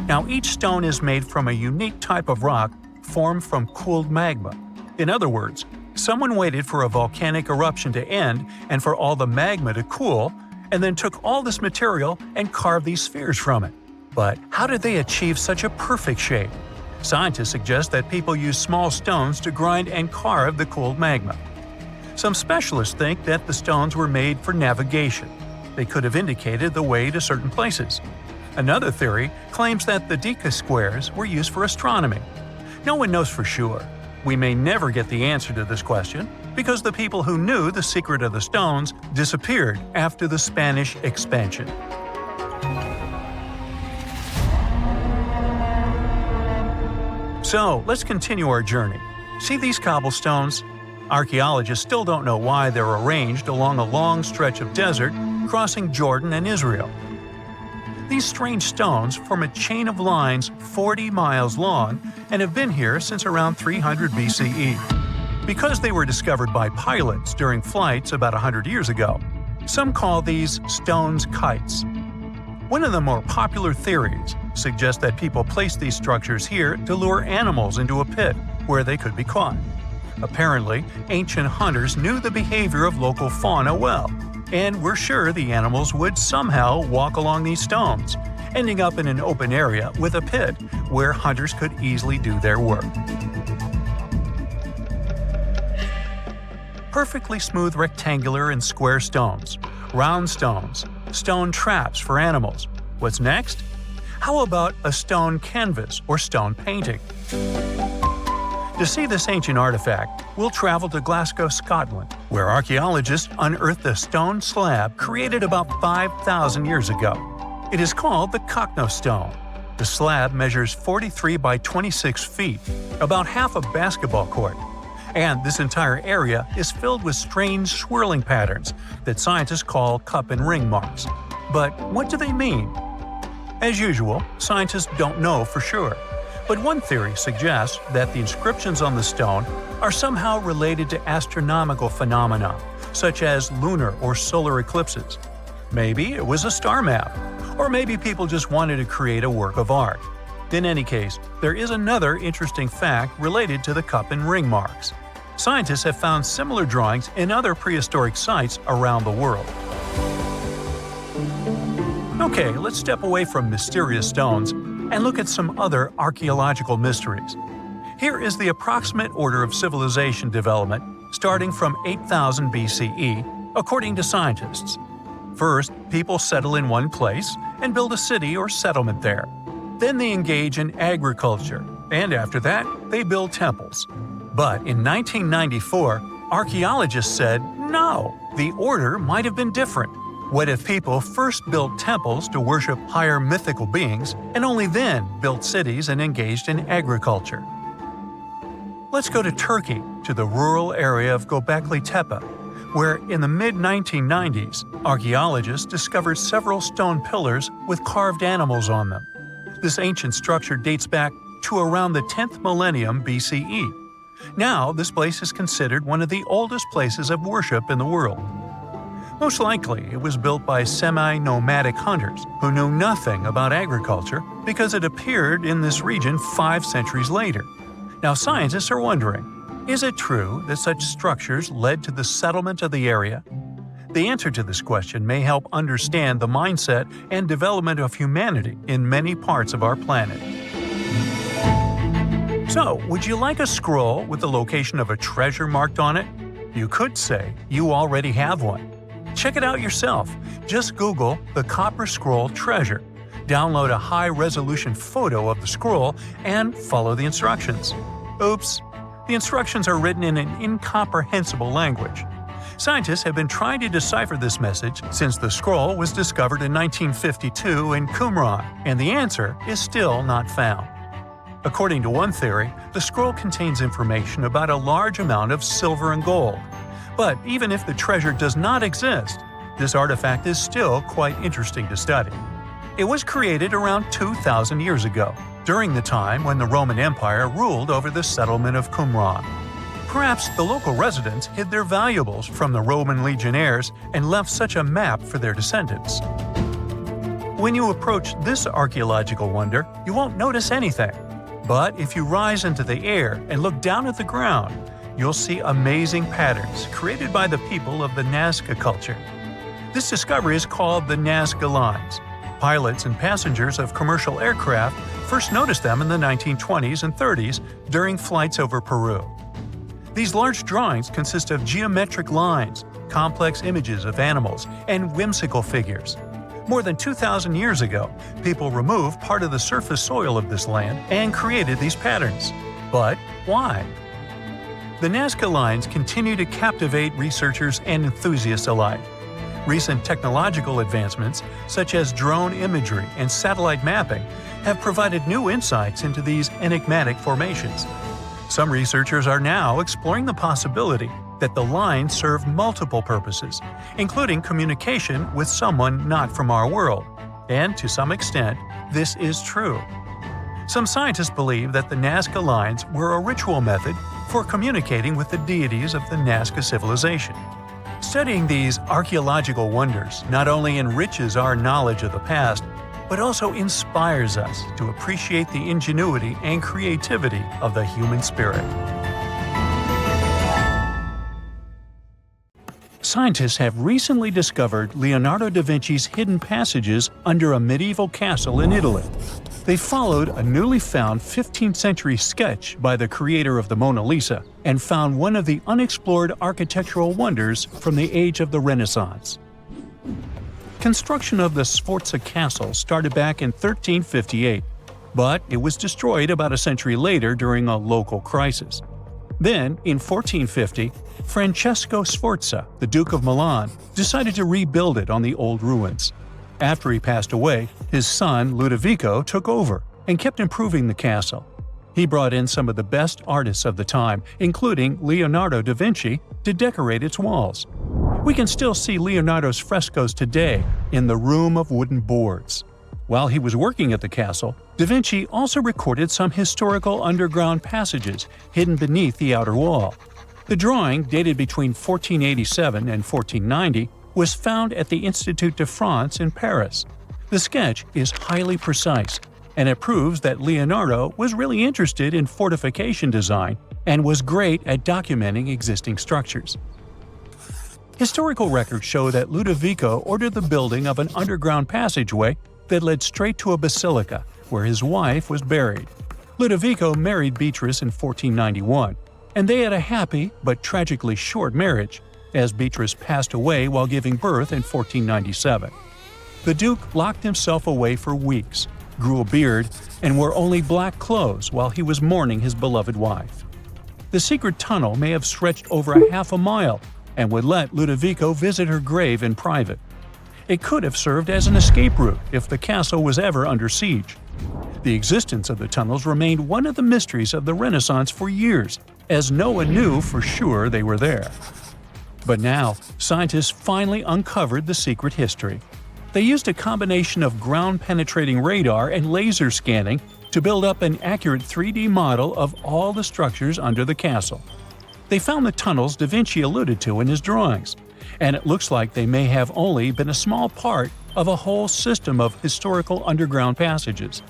Now, each stone is made from a unique type of rock formed from cooled magma. In other words, someone waited for a volcanic eruption to end and for all the magma to cool, and then took all this material and carved these spheres from it. But how did they achieve such a perfect shape? Scientists suggest that people used small stones to grind and carve the cooled magma. Some specialists think that the stones were made for navigation. They could have indicated the way to certain places. Another theory claims that the deca squares were used for astronomy. No one knows for sure. We may never get the answer to this question because the people who knew the secret of the stones disappeared after the Spanish expansion. So, let's continue our journey. See these cobblestones? Archaeologists still don't know why they're arranged along a long stretch of desert crossing Jordan and Israel. These strange stones form a chain of lines 40 miles long and have been here since around 300 BCE. Because they were discovered by pilots during flights about 100 years ago, some call these stones kites. One of the more popular theories suggests that people placed these structures here to lure animals into a pit where they could be caught. Apparently, ancient hunters knew the behavior of local fauna well, and were sure the animals would somehow walk along these stones, ending up in an open area with a pit where hunters could easily do their work. Perfectly smooth rectangular and square stones, round stones, stone traps for animals. What's next? How about a stone canvas or stone painting? To see this ancient artifact, we'll travel to Glasgow, Scotland, where archaeologists unearthed a stone slab created about 5,000 years ago. It is called the Cockno Stone. The slab measures 43 by 26 feet, about half a basketball court. And this entire area is filled with strange swirling patterns that scientists call cup and ring marks. But what do they mean? As usual, scientists don't know for sure. But one theory suggests that the inscriptions on the stone are somehow related to astronomical phenomena, such as lunar or solar eclipses. Maybe it was a star map, or maybe people just wanted to create a work of art. In any case, there is another interesting fact related to the cup and ring marks. Scientists have found similar drawings in other prehistoric sites around the world. Okay, let's step away from mysterious stones and look at some other archaeological mysteries. Here is the approximate order of civilization development starting from 8000 BCE, according to scientists. First, people settle in one place and build a city or settlement there. Then they engage in agriculture, and after that, they build temples. But in 1994, archaeologists said, no, the order might have been different. What if people first built temples to worship higher mythical beings and only then built cities and engaged in agriculture? Let's go to Turkey, to the rural area of Göbekli Tepe, where in the mid-1990s, archaeologists discovered several stone pillars with carved animals on them. This ancient structure dates back to around the 10th millennium BCE. Now, this place is considered one of the oldest places of worship in the world. Most likely, it was built by semi-nomadic hunters who knew nothing about agriculture because it appeared in this region 5 centuries later. Now, scientists are wondering, is it true that such structures led to the settlement of the area? The answer to this question may help understand the mindset and development of humanity in many parts of our planet. So, would you like a scroll with the location of a treasure marked on it? You could say you already have one. Check it out yourself. Just Google the Copper Scroll Treasure. Download a high-resolution photo of the scroll and follow the instructions. Oops! The instructions are written in an incomprehensible language. Scientists have been trying to decipher this message since the scroll was discovered in 1952 in Qumran, and the answer is still not found. According to one theory, the scroll contains information about a large amount of silver and gold. But even if the treasure does not exist, this artifact is still quite interesting to study. It was created around 2,000 years ago, during the time when the Roman Empire ruled over the settlement of Qumran. Perhaps the local residents hid their valuables from the Roman legionnaires and left such a map for their descendants. When you approach this archaeological wonder, you won't notice anything. But if you rise into the air and look down at the ground, you'll see amazing patterns created by the people of the Nazca culture. This discovery is called the Nazca Lines. Pilots and passengers of commercial aircraft first noticed them in the 1920s and 30s during flights over Peru. These large drawings consist of geometric lines, complex images of animals, and whimsical figures. More than 2,000 years ago, people removed part of the surface soil of this land and created these patterns. But why? The Nazca Lines continue to captivate researchers and enthusiasts alike. Recent technological advancements, such as drone imagery and satellite mapping, have provided new insights into these enigmatic formations. Some researchers are now exploring the possibility that the lines serve multiple purposes, including communication with someone not from our world. And to some extent, this is true. Some scientists believe that the Nazca Lines were a ritual method for communicating with the deities of the Nazca civilization. Studying these archaeological wonders not only enriches our knowledge of the past, but also inspires us to appreciate the ingenuity and creativity of the human spirit. Scientists have recently discovered Leonardo da Vinci's hidden passages under a medieval castle in Italy. They followed a newly found 15th century sketch by the creator of the Mona Lisa and found one of the unexplored architectural wonders from the age of the Renaissance. Construction of the Sforza Castle started back in 1358, but it was destroyed about a century later during a local crisis. Then, in 1450, Francesco Sforza, the Duke of Milan, decided to rebuild it on the old ruins. After he passed away, his son Ludovico took over and kept improving the castle. He brought in some of the best artists of the time, including Leonardo da Vinci, to decorate its walls. We can still see Leonardo's frescoes today in the Room of Wooden Boards. While he was working at the castle, da Vinci also recorded some historical underground passages hidden beneath the outer wall. The drawing, dated between 1487 and 1490, was found at the Institut de France in Paris. The sketch is highly precise, and it proves that Leonardo was really interested in fortification design and was great at documenting existing structures. Historical records show that Ludovico ordered the building of an underground passageway that led straight to a basilica, where his wife was buried. Ludovico married Beatrice in 1491, and they had a happy but tragically short marriage, as Beatrice passed away while giving birth in 1497. The Duke locked himself away for weeks, grew a beard, and wore only black clothes while he was mourning his beloved wife. The secret tunnel may have stretched over a half a mile and would let Ludovico visit her grave in private. It could have served as an escape route if the castle was ever under siege. The existence of the tunnels remained one of the mysteries of the Renaissance for years, as no one knew for sure they were there. But now, scientists finally uncovered the secret history. They used a combination of ground-penetrating radar and laser scanning to build up an accurate 3D model of all the structures under the castle. They found the tunnels Da Vinci alluded to in his drawings, and it looks like they may have only been a small part of a whole system of historical underground passages.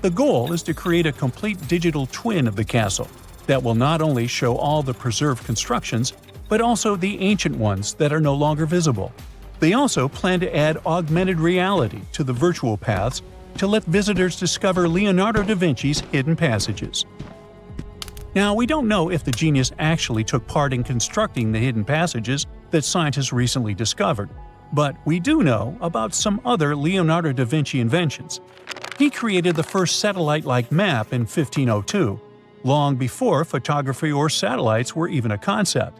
The goal is to create a complete digital twin of the castle that will not only show all the preserved constructions, but also the ancient ones that are no longer visible. They also plan to add augmented reality to the virtual paths to let visitors discover Leonardo da Vinci's hidden passages. Now, we don't know if the genius actually took part in constructing the hidden passages that scientists recently discovered, but we do know about some other Leonardo da Vinci inventions. He created the first satellite-like map in 1502, long before photography or satellites were even a concept.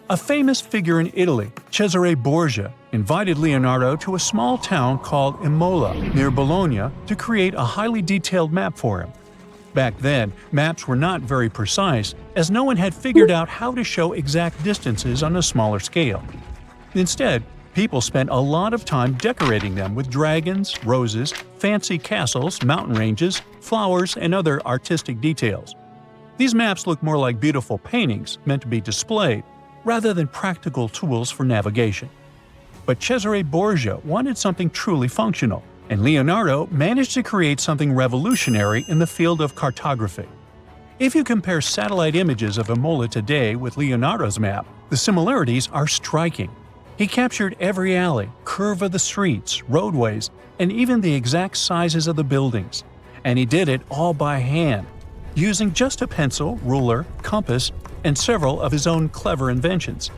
A famous figure in Italy, Cesare Borgia, invited Leonardo to a small town called Imola, near Bologna, to create a highly detailed map for him. Back then, maps were not very precise, as no one had figured out how to show exact distances on a smaller scale. Instead, people spent a lot of time decorating them with dragons, roses, fancy castles, mountain ranges, flowers, and other artistic details. These maps look more like beautiful paintings meant to be displayed, rather than practical tools for navigation. But Cesare Borgia wanted something truly functional, and Leonardo managed to create something revolutionary in the field of cartography. If you compare satellite images of Imola today with Leonardo's map, the similarities are striking. He captured every alley, curve of the streets, roadways, and even the exact sizes of the buildings. And he did it all by hand, using just a pencil, ruler, compass, and several of his own clever inventions.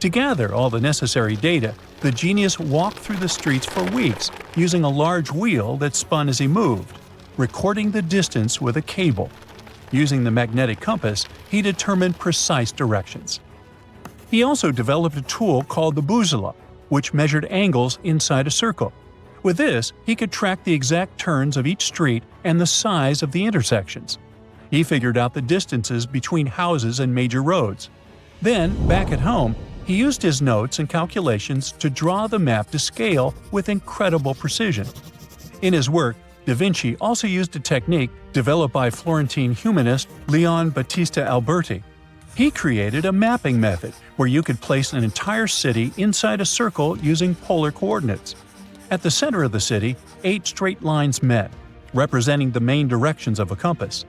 To gather all the necessary data, the genius walked through the streets for weeks using a large wheel that spun as he moved, recording the distance with a cable. Using the magnetic compass, he determined precise directions. He also developed a tool called the bussola, which measured angles inside a circle. With this, he could track the exact turns of each street and the size of the intersections. He figured out the distances between houses and major roads. Then, back at home, he used his notes and calculations to draw the map to scale with incredible precision. In his work, Da Vinci also used a technique developed by Florentine humanist Leon Battista Alberti. He created a mapping method where you could place an entire city inside a circle using polar coordinates. At the center of the city, 8 straight lines met, representing the main directions of a compass.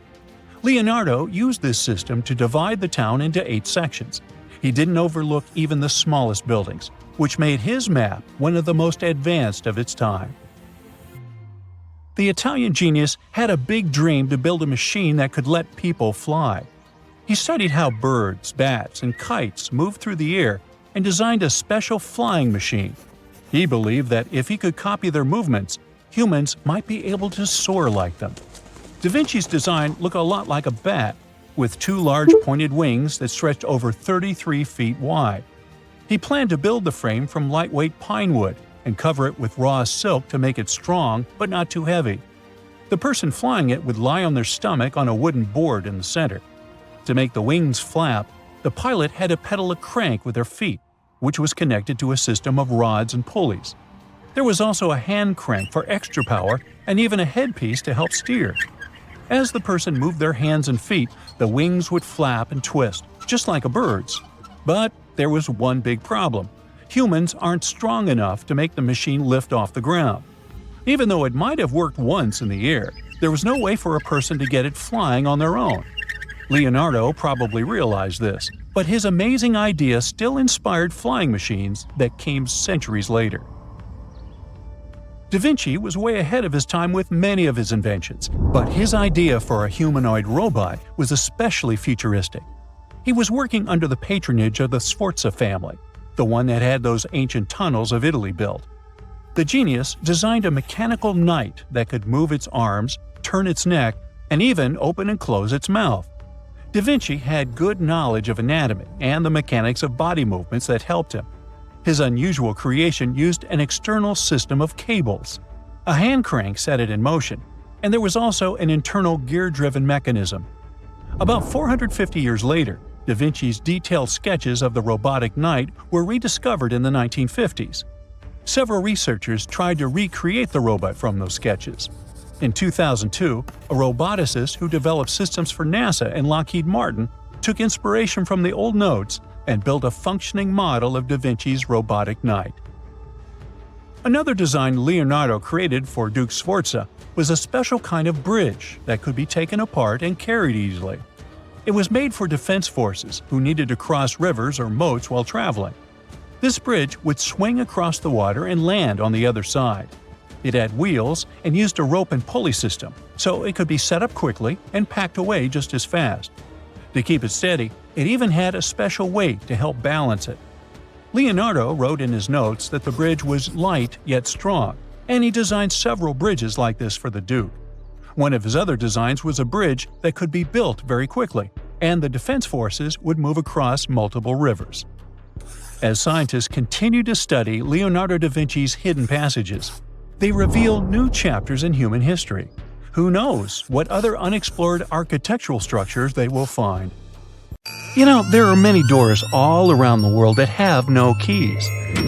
Leonardo used this system to divide the town into 8 sections. He didn't overlook even the smallest buildings, which made his map one of the most advanced of its time. The Italian genius had a big dream to build a machine that could let people fly. He studied how birds, bats, and kites move through the air and designed a special flying machine. He believed that if he could copy their movements, humans might be able to soar like them. Da Vinci's design looked a lot like a bat, with 2 large pointed wings that stretched over 33 feet wide. He planned to build the frame from lightweight pine wood and cover it with raw silk to make it strong but not too heavy. The person flying it would lie on their stomach on a wooden board in the center. To make the wings flap, the pilot had to pedal a crank with their feet, which was connected to a system of rods and pulleys. There was also a hand crank for extra power and even a headpiece to help steer. As the person moved their hands and feet, the wings would flap and twist, just like a bird's. But there was one big problem. Humans aren't strong enough to make the machine lift off the ground. Even though it might have worked once in the air, there was no way for a person to get it flying on their own. Leonardo probably realized this, but his amazing idea still inspired flying machines that came centuries later. Da Vinci was way ahead of his time with many of his inventions, but his idea for a humanoid robot was especially futuristic. He was working under the patronage of the Sforza family, the one that had those ancient tunnels of Italy built. The genius designed a mechanical knight that could move its arms, turn its neck, and even open and close its mouth. Da Vinci had good knowledge of anatomy and the mechanics of body movements that helped him. His unusual creation used an external system of cables. A hand crank set it in motion, and there was also an internal gear-driven mechanism. About 450 years later, Da Vinci's detailed sketches of the robotic knight were rediscovered in the 1950s. Several researchers tried to recreate the robot from those sketches. In 2002, a roboticist who developed systems for NASA and Lockheed Martin took inspiration from the old notes and built a functioning model of Da Vinci's robotic knight. Another design Leonardo created for Duke Sforza was a special kind of bridge that could be taken apart and carried easily. It was made for defense forces who needed to cross rivers or moats while traveling. This bridge would swing across the water and land on the other side. It had wheels and used a rope and pulley system, so it could be set up quickly and packed away just as fast. To keep it steady, it even had a special weight to help balance it. Leonardo wrote in his notes that the bridge was light yet strong, and he designed several bridges like this for the Duke. One of his other designs was a bridge that could be built very quickly, and the defense forces would move across multiple rivers. As scientists continue to study Leonardo da Vinci's hidden passages, they reveal new chapters in human history. Who knows what other unexplored architectural structures they will find? You know, there are many doors all around the world that have no keys.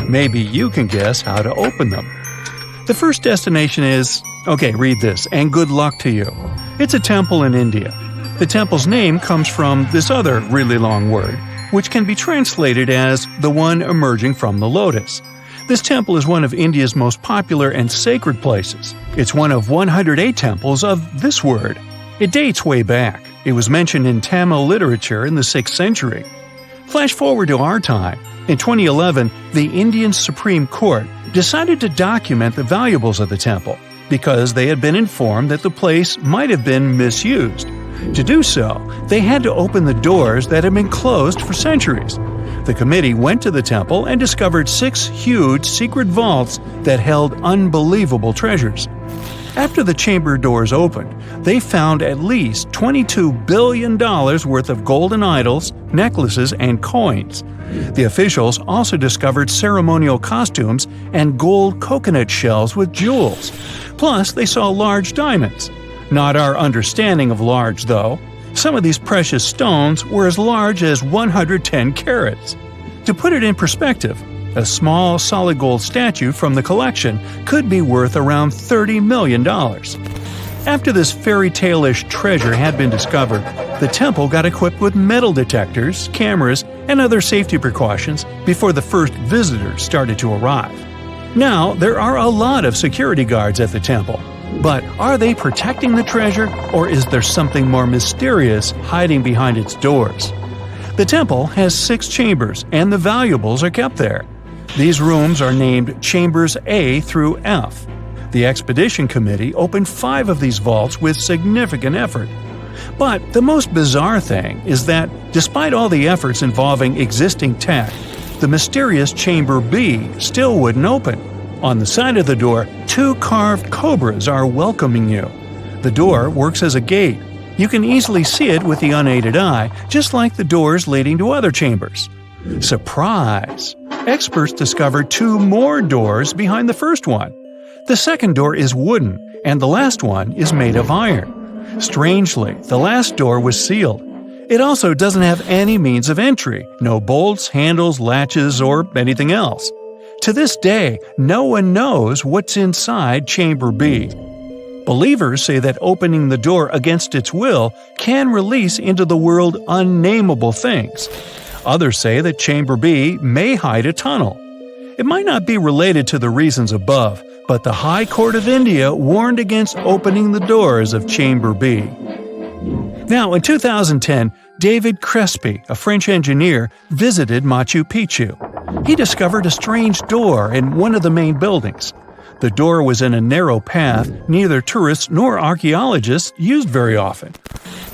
Maybe you can guess how to open them. The first destination is, okay, read this, and good luck to you. It's a temple in India. The temple's name comes from this other really long word, which can be translated as the one emerging from the lotus. This temple is one of India's most popular and sacred places. It's one of 108 temples of this word. It dates way back. It was mentioned in Tamil literature in the 6th century. Flash forward to our time. In 2011, the Indian Supreme Court decided to document the valuables of the temple because they had been informed that the place might have been misused. To do so, they had to open the doors that had been closed for centuries. The committee went to the temple and discovered 6 huge secret vaults that held unbelievable treasures. After the chamber doors opened, they found at least $22 billion worth of golden idols, necklaces, and coins. The officials also discovered ceremonial costumes and gold coconut shells with jewels. Plus, they saw large diamonds. Not our understanding of large, though. Some of these precious stones were as large as 110 carats. To put it in perspective, a small solid gold statue from the collection could be worth around $30 million. After this fairy tale-ish treasure had been discovered, the temple got equipped with metal detectors, cameras, and other safety precautions before the first visitors started to arrive. Now, there are a lot of security guards at the temple. But are they protecting the treasure, or is there something more mysterious hiding behind its doors? The temple has 6 chambers, and the valuables are kept there. These rooms are named Chambers A through F. The expedition committee opened 5 of these vaults with significant effort. But the most bizarre thing is that, despite all the efforts involving existing tech, the mysterious Chamber B still wouldn't open. On the side of the door, 2 carved cobras are welcoming you. The door works as a gate. You can easily see it with the unaided eye, just like the doors leading to other chambers. Surprise! Experts discovered 2 more doors behind the first one. The second door is wooden, and the last one is made of iron. Strangely, the last door was sealed. It also doesn't have any means of entry, no bolts, handles, latches, or anything else. To this day, no one knows what's inside Chamber B. Believers say that opening the door against its will can release into the world unnameable things. Others say that Chamber B may hide a tunnel. It might not be related to the reasons above, but the High Court of India warned against opening the doors of Chamber B. Now, in 2010, David Crespi, a French engineer, visited Machu Picchu. He discovered a strange door in one of the main buildings. The door was in a narrow path neither tourists nor archaeologists used very often.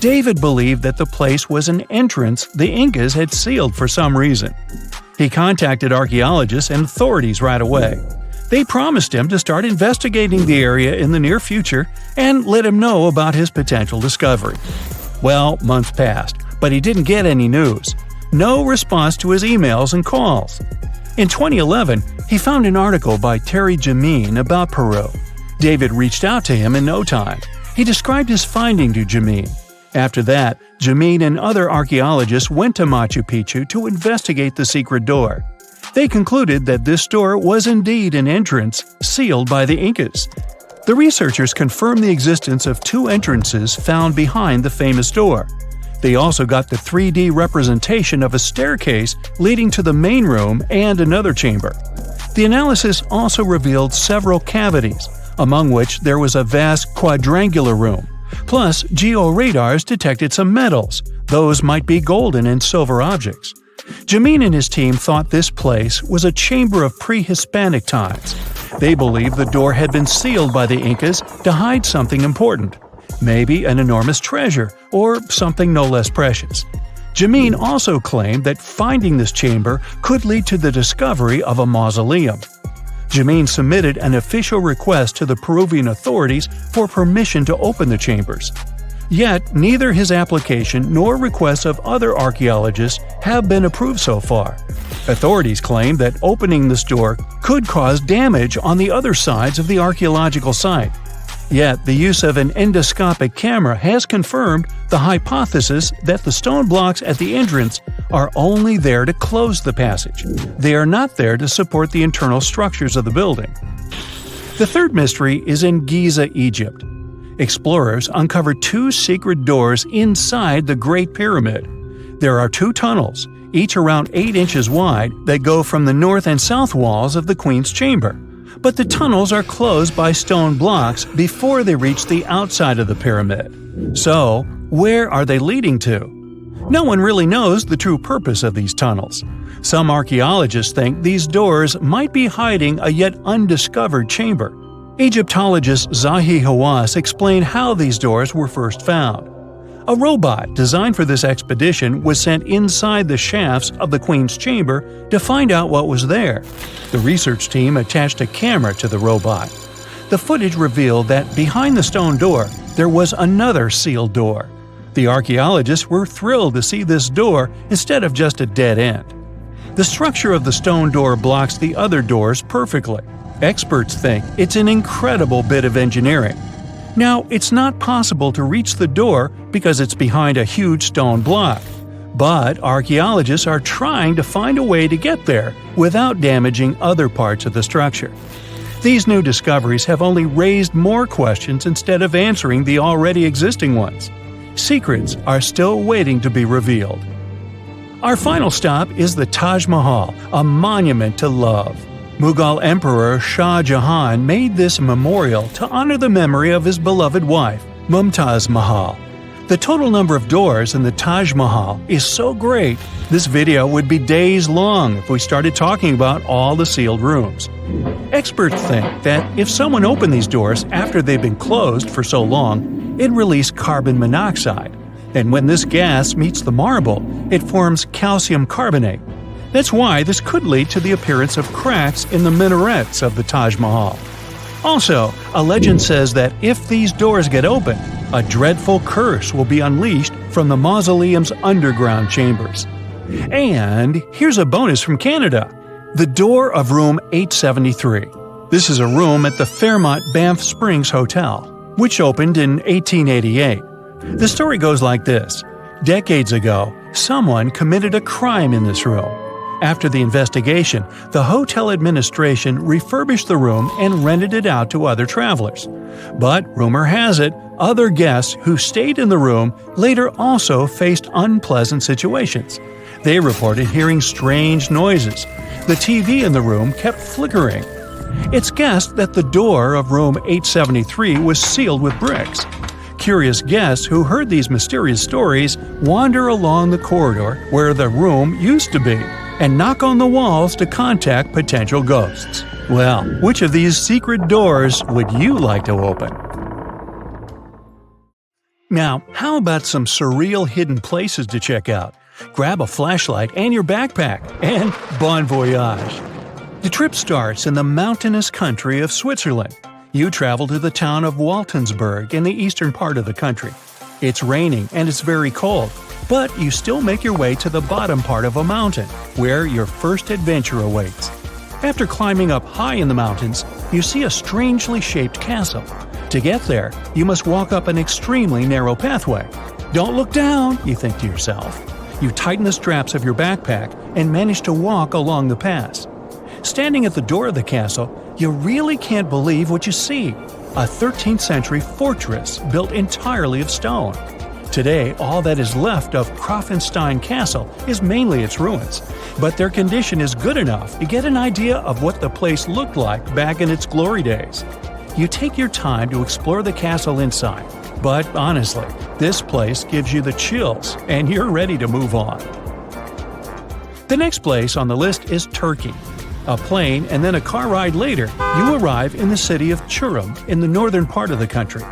David believed that the place was an entrance the Incas had sealed for some reason. He contacted archaeologists and authorities right away. They promised him to start investigating the area in the near future and let him know about his potential discovery. Well, months passed, but he didn't get any news. No response to his emails and calls. In 2011, he found an article by Terry Jameen about Peru. David reached out to him in no time. He described his finding to Jameen. After that, Jameen and other archaeologists went to Machu Picchu to investigate the secret door. They concluded that this door was indeed an entrance sealed by the Incas. The researchers confirmed the existence of 2 entrances found behind the famous door. They also got the 3D representation of a staircase leading to the main room and another chamber. The analysis also revealed several cavities, among which there was a vast quadrangular room. Plus, georadars detected some metals. Those might be golden and silver objects. Jamin and his team thought this place was a chamber of pre-Hispanic times. They believed the door had been sealed by the Incas to hide something important. Maybe an enormous treasure, or something no less precious. Jamin also claimed that finding this chamber could lead to the discovery of a mausoleum. Jamin submitted an official request to the Peruvian authorities for permission to open the chambers. Yet, neither his application nor requests of other archaeologists have been approved so far. Authorities claim that opening this door could cause damage on the other sides of the archaeological site. Yet, the use of an endoscopic camera has confirmed the hypothesis that the stone blocks at the entrance are only there to close the passage. They are not there to support the internal structures of the building. The third mystery is in Giza, Egypt. Explorers uncovered 2 secret doors inside the Great Pyramid. There are 2 tunnels, each around 8 inches wide, that go from the north and south walls of the Queen's Chamber. But the tunnels are closed by stone blocks before they reach the outside of the pyramid. So, where are they leading to? No one really knows the true purpose of these tunnels. Some archaeologists think these doors might be hiding a yet undiscovered chamber. Egyptologist Zahi Hawass explained how these doors were first found. A robot designed for this expedition was sent inside the shafts of the Queen's Chamber to find out what was there. The research team attached a camera to the robot. The footage revealed that behind the stone door, there was another sealed door. The archaeologists were thrilled to see this door instead of just a dead end. The structure of the stone door blocks the other doors perfectly. Experts think it's an incredible bit of engineering. Now, it's not possible to reach the door because it's behind a huge stone block. But archaeologists are trying to find a way to get there without damaging other parts of the structure. These new discoveries have only raised more questions instead of answering the already existing ones. Secrets are still waiting to be revealed. Our final stop is the Taj Mahal, a monument to love. Mughal Emperor Shah Jahan made this memorial to honor the memory of his beloved wife, Mumtaz Mahal. The total number of doors in the Taj Mahal is so great, this video would be days long if we started talking about all the sealed rooms. Experts think that if someone opened these doors after they've been closed for so long, it'd release carbon monoxide. And when this gas meets the marble, it forms calcium carbonate. That's why this could lead to the appearance of cracks in the minarets of the Taj Mahal. Also, a legend says that if these doors get open, a dreadful curse will be unleashed from the mausoleum's underground chambers. And here's a bonus from Canada: the door of room 873. This is a room at the Fairmont Banff Springs Hotel, which opened in 1888. The story goes like this. Decades ago, someone committed a crime in this room. After the investigation, the hotel administration refurbished the room and rented it out to other travelers. But rumor has it, other guests who stayed in the room later also faced unpleasant situations. They reported hearing strange noises. The TV in the room kept flickering. It's guessed that the door of room 873 was sealed with bricks. Curious guests who heard these mysterious stories wander along the corridor where the room used to be and knock on the walls to contact potential ghosts. Well, which of these secret doors would you like to open? Now, how about some surreal hidden places to check out? Grab a flashlight and your backpack, and bon voyage! The trip starts in the mountainous country of Switzerland. You travel to the town of Waltensburg in the eastern part of the country. It's raining and it's very cold, but you still make your way to the bottom part of a mountain, where your first adventure awaits. After climbing up high in the mountains, you see a strangely shaped castle. To get there, you must walk up an extremely narrow pathway. Don't look down, you think to yourself. You tighten the straps of your backpack and manage to walk along the pass. Standing at the door of the castle, you really can't believe what you see. A 13th century fortress built entirely of stone. Today, all that is left of Krafenstein Castle is mainly its ruins, but their condition is good enough to get an idea of what the place looked like back in its glory days. You take your time to explore the castle inside, but honestly, this place gives you the chills and you're ready to move on. The next place on the list is Turkey. A plane and then a car ride later, you arrive in the city of Çorum in the northern part of the country.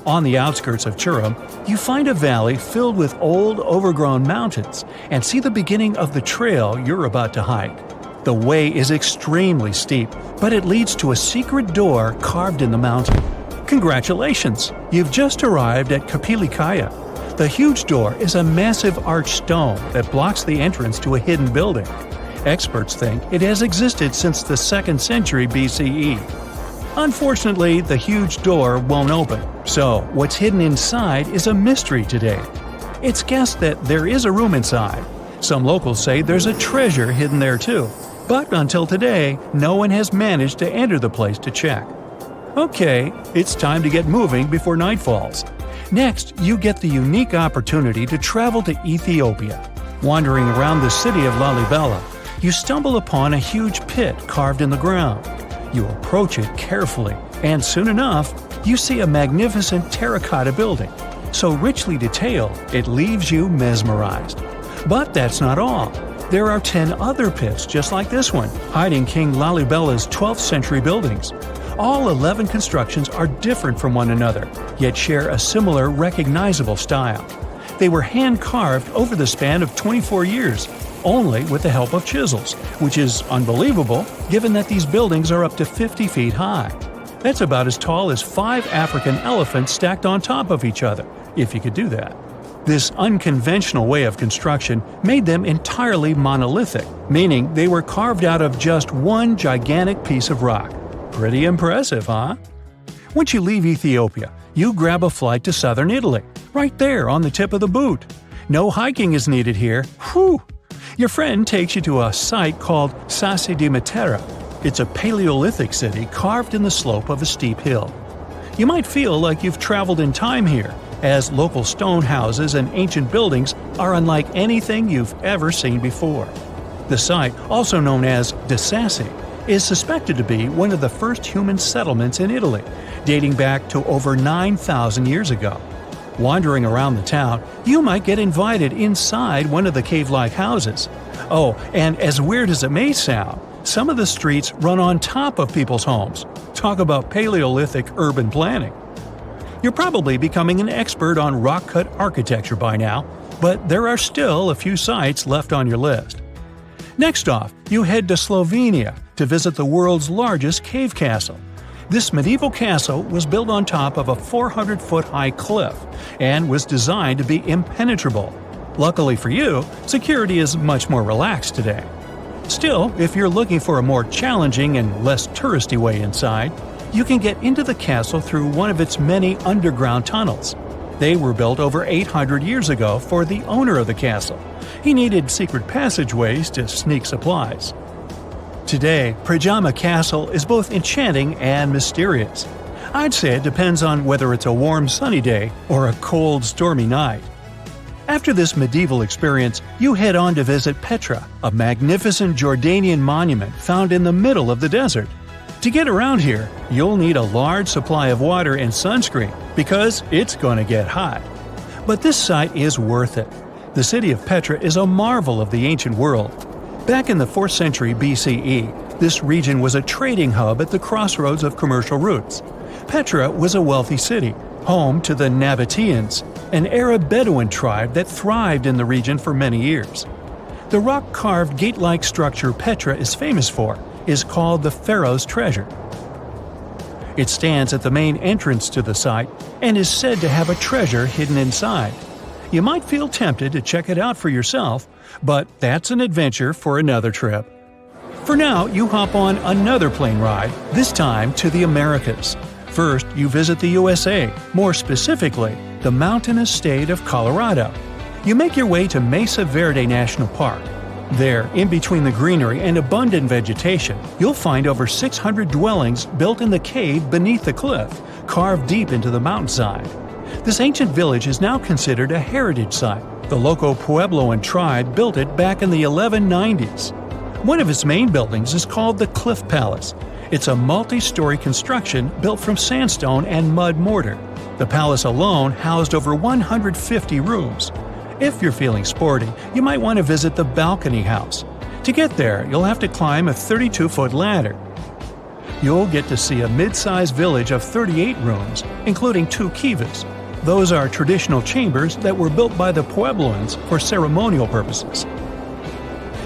On the outskirts of Çorum, you find a valley filled with old, overgrown mountains and see the beginning of the trail you're about to hike. The way is extremely steep, but it leads to a secret door carved in the mountain. Congratulations! You've just arrived at Kapilikaya. The huge door is a massive arched stone that blocks the entrance to a hidden building. Experts think it has existed since the 2nd century BCE. Unfortunately, the huge door won't open, so what's hidden inside is a mystery today. It's guessed that there is a room inside. Some locals say there's a treasure hidden there too, but until today, no one has managed to enter the place to check. Okay, it's time to get moving before night falls. Next, you get the unique opportunity to travel to Ethiopia. Wandering around the city of Lalibela, you stumble upon a huge pit carved in the ground. You approach it carefully, and soon enough, you see a magnificent terracotta building, so richly detailed it leaves you mesmerized. But that's not all. There are 10 other pits just like this one, hiding King Lalibela's 12th century buildings. All 11 constructions are different from one another, yet share a similar recognizable style. They were hand-carved over the span of 24 years, only with the help of chisels, which is unbelievable given that these buildings are up to 50 feet high. That's about as tall as 5 African elephants stacked on top of each other, if you could do that. This unconventional way of construction made them entirely monolithic, meaning they were carved out of just one gigantic piece of rock. Pretty impressive, huh? Once you leave Ethiopia, you grab a flight to southern Italy, right there on the tip of the boot. No hiking is needed here. Whew! Your friend takes you to a site called Sassi di Matera. It's a Paleolithic city carved in the slope of a steep hill. You might feel like you've traveled in time here, as local stone houses and ancient buildings are unlike anything you've ever seen before. The site, also known as De Sassi, is suspected to be one of the first human settlements in Italy, dating back to over 9,000 years ago. Wandering around the town, you might get invited inside one of the cave-like houses. Oh, and as weird as it may sound, some of the streets run on top of people's homes. Talk about Paleolithic urban planning. You're probably becoming an expert on rock-cut architecture by now, but there are still a few sites left on your list. Next off, you head to Slovenia to visit the world's largest cave castle. This medieval castle was built on top of a 400-foot-high cliff and was designed to be impenetrable. Luckily for you, security is much more relaxed today. Still, if you're looking for a more challenging and less touristy way inside, you can get into the castle through one of its many underground tunnels. They were built over 800 years ago for the owner of the castle. He needed secret passageways to sneak supplies. Today, Prijama Castle is both enchanting and mysterious. I'd say it depends on whether it's a warm sunny day or a cold stormy night. After this medieval experience, you head on to visit Petra, a magnificent Jordanian monument found in the middle of the desert. To get around here, you'll need a large supply of water and sunscreen because it's going to get hot. But this site is worth it. The city of Petra is a marvel of the ancient world. Back in the 4th century BCE, this region was a trading hub at the crossroads of commercial routes. Petra was a wealthy city, home to the Nabateans, an Arab Bedouin tribe that thrived in the region for many years. The rock-carved gate-like structure Petra is famous for is called the Pharaoh's Treasure. It stands at the main entrance to the site and is said to have a treasure hidden inside. You might feel tempted to check it out for yourself, but that's an adventure for another trip. For now, you hop on another plane ride, this time to the Americas. First, you visit the USA, more specifically, the mountainous state of Colorado. You make your way to Mesa Verde National Park. There, in between the greenery and abundant vegetation, you'll find over 600 dwellings built in the cave beneath the cliff, carved deep into the mountainside. This ancient village is now considered a heritage site. The local Puebloan tribe built it back in the 1190s. One of its main buildings is called the Cliff Palace. It's a multi-story construction built from sandstone and mud mortar. The palace alone housed over 150 rooms. If you're feeling sporty, you might want to visit the balcony house. To get there, you'll have to climb a 32-foot ladder. You'll get to see a mid-sized village of 38 rooms, including 2 kivas. Those are traditional chambers that were built by the Puebloans for ceremonial purposes.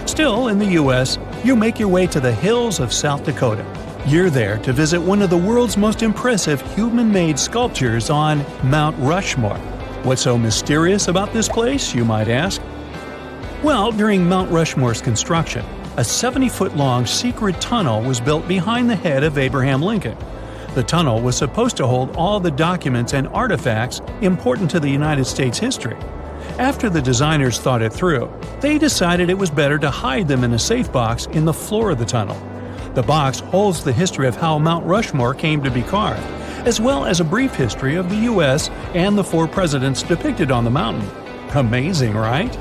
Still, in the U.S., you make your way to the hills of South Dakota. You're there to visit one of the world's most impressive human-made sculptures on Mount Rushmore. What's so mysterious about this place, you might ask? Well, during Mount Rushmore's construction, a 70-foot-long secret tunnel was built behind the head of Abraham Lincoln. The tunnel was supposed to hold all the documents and artifacts important to the United States history. After the designers thought it through, they decided it was better to hide them in a safe box in the floor of the tunnel. The box holds the history of how Mount Rushmore came to be carved, as well as a brief history of the U.S. and the 4 presidents depicted on the mountain. Amazing, right?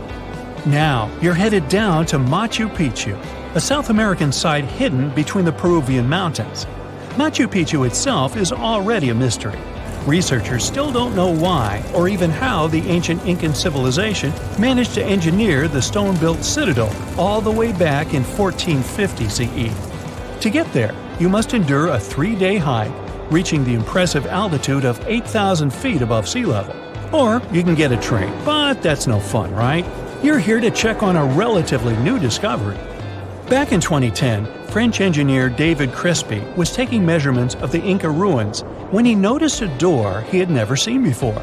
Now, you're headed down to Machu Picchu, a South American site hidden between the Peruvian mountains. Machu Picchu itself is already a mystery. Researchers still don't know why or even how the ancient Incan civilization managed to engineer the stone-built citadel all the way back in 1450 CE. To get there, you must endure a 3-day hike, reaching the impressive altitude of 8,000 feet above sea level. Or you can get a train, but that's no fun, right? You're here to check on a relatively new discovery. Back in 2010, French engineer David Crespi was taking measurements of the Inca ruins when he noticed a door he had never seen before.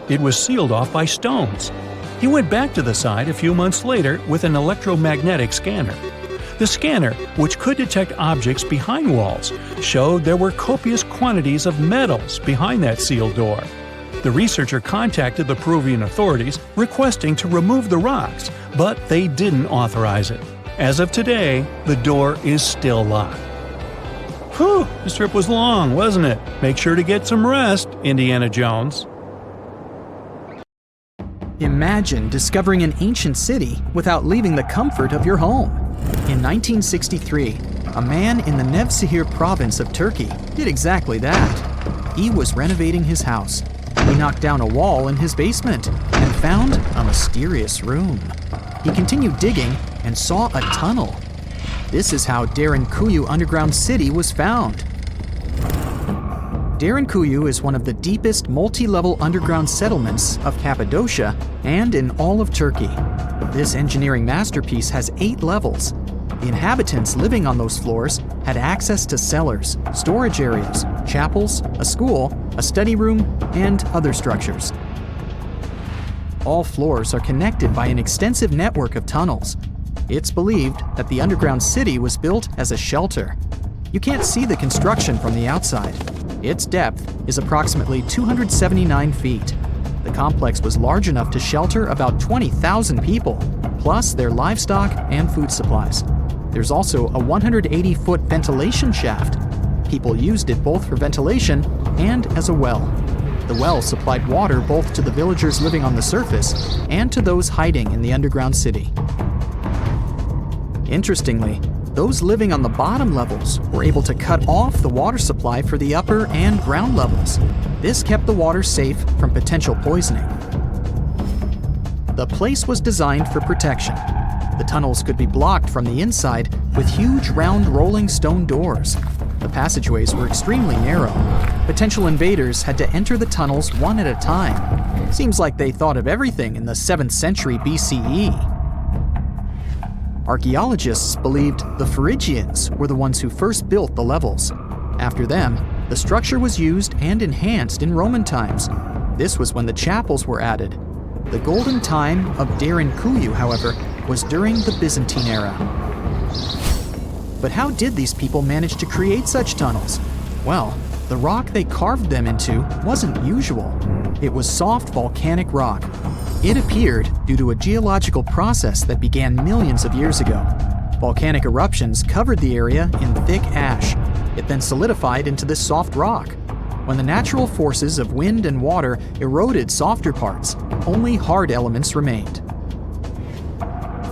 It was sealed off by stones. He went back to the site a few months later with an electromagnetic scanner. The scanner, which could detect objects behind walls, showed there were copious quantities of metals behind that sealed door. The researcher contacted the Peruvian authorities requesting to remove the rocks, but they didn't authorize it. As of today, the door is still locked. Whew, this trip was long, wasn't it? Make sure to get some rest, Indiana Jones. Imagine discovering an ancient city without leaving the comfort of your home. In 1963, a man in the Nevşehir province of Turkey did exactly that. He was renovating his house. He knocked down a wall in his basement and found a mysterious room. He continued digging and saw a tunnel. This is how Derinkuyu underground city was found. Derinkuyu is one of the deepest multi-level underground settlements of Cappadocia and in all of Turkey. This engineering masterpiece has 8 levels. The inhabitants living on those floors had access to cellars, storage areas, chapels, a school, a study room, and other structures. All floors are connected by an extensive network of tunnels. It's believed that the underground city was built as a shelter. You can't see the construction from the outside. Its depth is approximately 279 feet. The complex was large enough to shelter about 20,000 people, plus their livestock and food supplies. There's also a 180-foot ventilation shaft. People used it both for ventilation and as a well. The well supplied water both to the villagers living on the surface and to those hiding in the underground city. Interestingly, those living on the bottom levels were able to cut off the water supply for the upper and ground levels. This kept the water safe from potential poisoning. The place was designed for protection. The tunnels could be blocked from the inside with huge round rolling stone doors. The passageways were extremely narrow. Potential invaders had to enter the tunnels one at a time. Seems like they thought of everything in the 7th century BCE. Archaeologists believed the Phrygians were the ones who first built the levels. After them, the structure was used and enhanced in Roman times. This was when the chapels were added. The golden time of Derinkuyu, however, was during the Byzantine era. But how did these people manage to create such tunnels? Well, the rock they carved them into wasn't usual. It was soft volcanic rock. It appeared due to a geological process that began millions of years ago. Volcanic eruptions covered the area in thick ash. It then solidified into this soft rock. When the natural forces of wind and water eroded softer parts, only hard elements remained.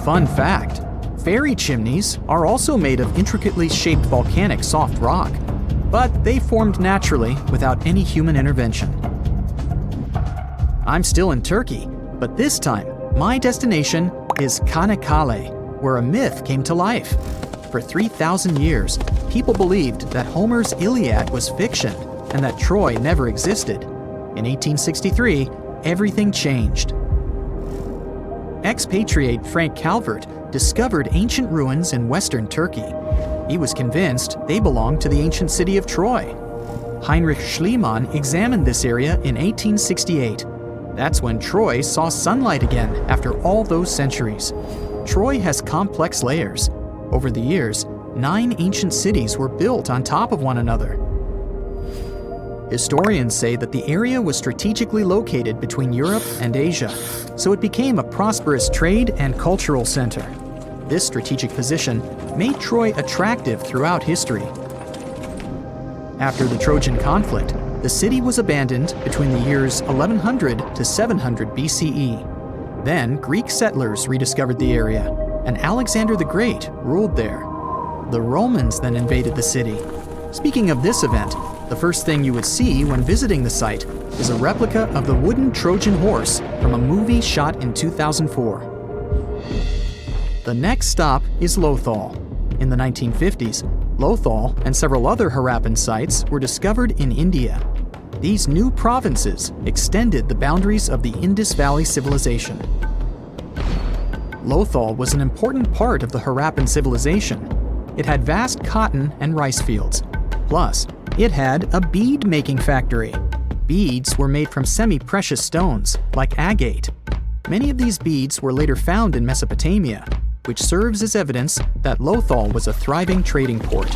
Fun fact, fairy chimneys are also made of intricately shaped volcanic soft rock, but they formed naturally without any human intervention. I'm still in Turkey, but this time, my destination is Çanakkale, where a myth came to life. For 3,000 years, people believed that Homer's Iliad was fiction and that Troy never existed. In 1863, everything changed. Expatriate Frank Calvert discovered ancient ruins in western Turkey. He was convinced they belonged to the ancient city of Troy. Heinrich Schliemann examined this area in 1868. That's when Troy saw sunlight again after all those centuries. Troy has complex layers. Over the years, 9 ancient cities were built on top of one another. Historians say that the area was strategically located between Europe and Asia, so it became a prosperous trade and cultural center. This strategic position made Troy attractive throughout history. After the Trojan conflict, the city was abandoned between the years 1100 to 700 BCE. Then Greek settlers rediscovered the area, and Alexander the Great ruled there. The Romans then invaded the city. Speaking of this event, the first thing you would see when visiting the site is a replica of the wooden Trojan horse from a movie shot in 2004. The next stop is Lothal. In the 1950s, Lothal and several other Harappan sites were discovered in India. These new provinces extended the boundaries of the Indus Valley civilization. Lothal was an important part of the Harappan civilization. It had vast cotton and rice fields. Plus, it had a bead-making factory. Beads were made from semi-precious stones, like agate. Many of these beads were later found in Mesopotamia, which serves as evidence that Lothal was a thriving trading port.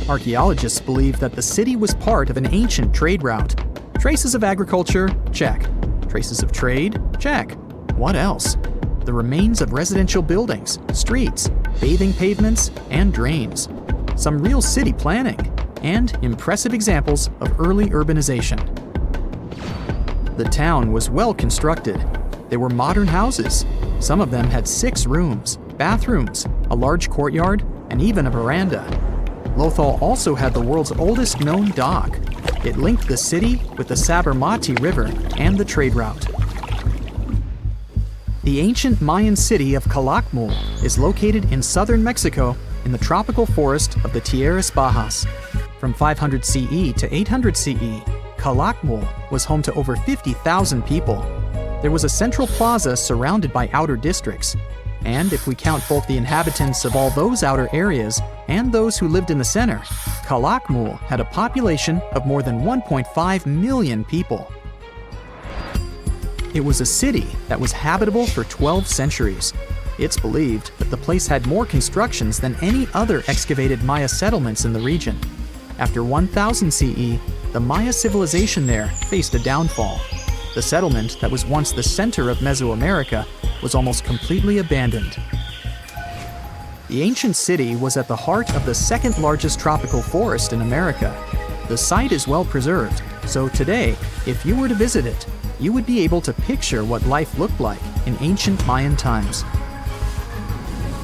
Archaeologists believe that the city was part of an ancient trade route. Traces of agriculture? Check. Traces of trade? Check. What else? The remains of residential buildings, streets, bathing pavements, and drains. Some real city planning, and impressive examples of early urbanization. The town was well constructed. There were modern houses. Some of them had 6 rooms, bathrooms, a large courtyard, and even a veranda. Lothal also had the world's oldest known dock. It linked the city with the Sabarmati River and the trade route. The ancient Mayan city of Calakmul is located in southern Mexico in the tropical forest of the Tierras Bajas. From 500 CE to 800 CE, Calakmul was home to over 50,000 people. There was a central plaza surrounded by outer districts. And if we count both the inhabitants of all those outer areas and those who lived in the center, Calakmul had a population of more than 1.5 million people. It was a city that was habitable for 12 centuries. It's believed that the place had more constructions than any other excavated Maya settlements in the region. After 1000 CE, the Maya civilization there faced a downfall. The settlement that was once the center of Mesoamerica was almost completely abandoned. The ancient city was at the heart of the second largest tropical forest in America. The site is well preserved, so today, if you were to visit it, you would be able to picture what life looked like in ancient Mayan times.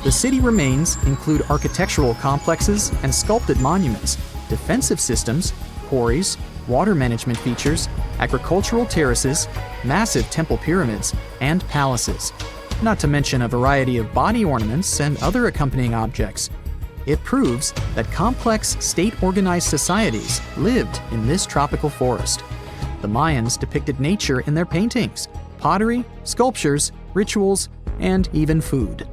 The city remains include architectural complexes and sculpted monuments, defensive systems, quarries, water management features, agricultural terraces, massive temple pyramids, and palaces, not to mention a variety of body ornaments and other accompanying objects. It proves that complex state-organized societies lived in this tropical forest. The Mayans depicted nature in their paintings, pottery, sculptures, rituals, and even food.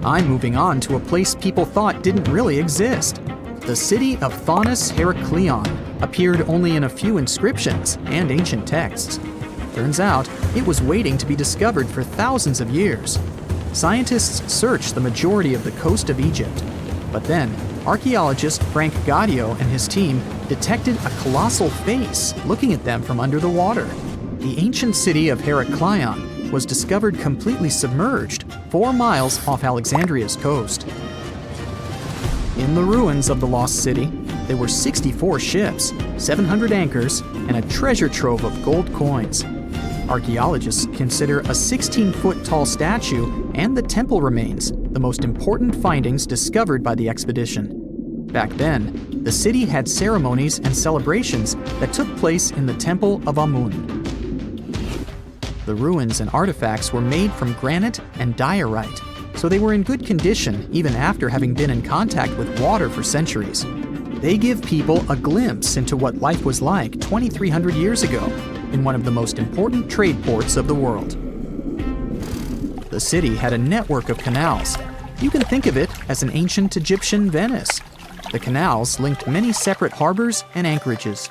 I'm moving on to a place people thought didn't really exist. The city of Thonis Heraklion appeared only in a few inscriptions and ancient texts. Turns out, it was waiting to be discovered for thousands of years. Scientists searched the majority of the coast of Egypt. But then, archaeologist Frank Gaudio and his team detected a colossal face looking at them from under the water. the ancient city of Heraklion was discovered completely submerged 4 miles off Alexandria's coast. In the ruins of the lost city, there were 64 ships, 700 anchors, and a treasure trove of gold coins. Archaeologists consider a 16-foot-tall statue and the temple remains the most important findings discovered by the expedition. Back then, the city had ceremonies and celebrations that took place in the Temple of Amun. The ruins and artifacts were made from granite and diorite, so they were in good condition even after having been in contact with water for centuries. They give people a glimpse into what life was like 2,300 years ago in one of the most important trade ports of the world. The city had a network of canals. You can think of it as an ancient Egyptian Venice. The canals linked many separate harbors and anchorages.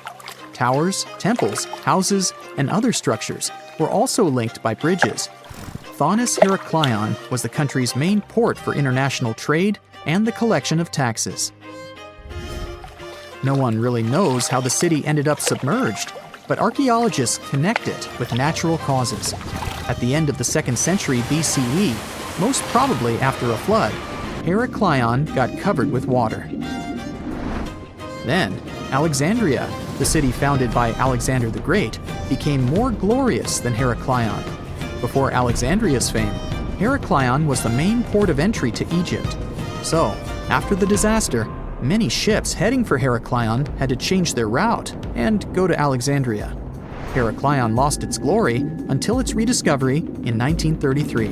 Towers, temples, houses, and other structures were also linked by bridges. Thonis Heraklion was the country's main port for international trade and the collection of taxes. No one really knows how the city ended up submerged, but archaeologists connect it with natural causes. At the end of the 2nd century BCE, most probably after a flood, Heraklion got covered with water. Then, Alexandria, the city founded by Alexander the Great, became more glorious than Heraklion. Before Alexandria's fame, Heraklion was the main port of entry to Egypt. So, after the disaster, many ships heading for Heraklion had to change their route and go to Alexandria. Heraklion lost its glory until its rediscovery in 1933.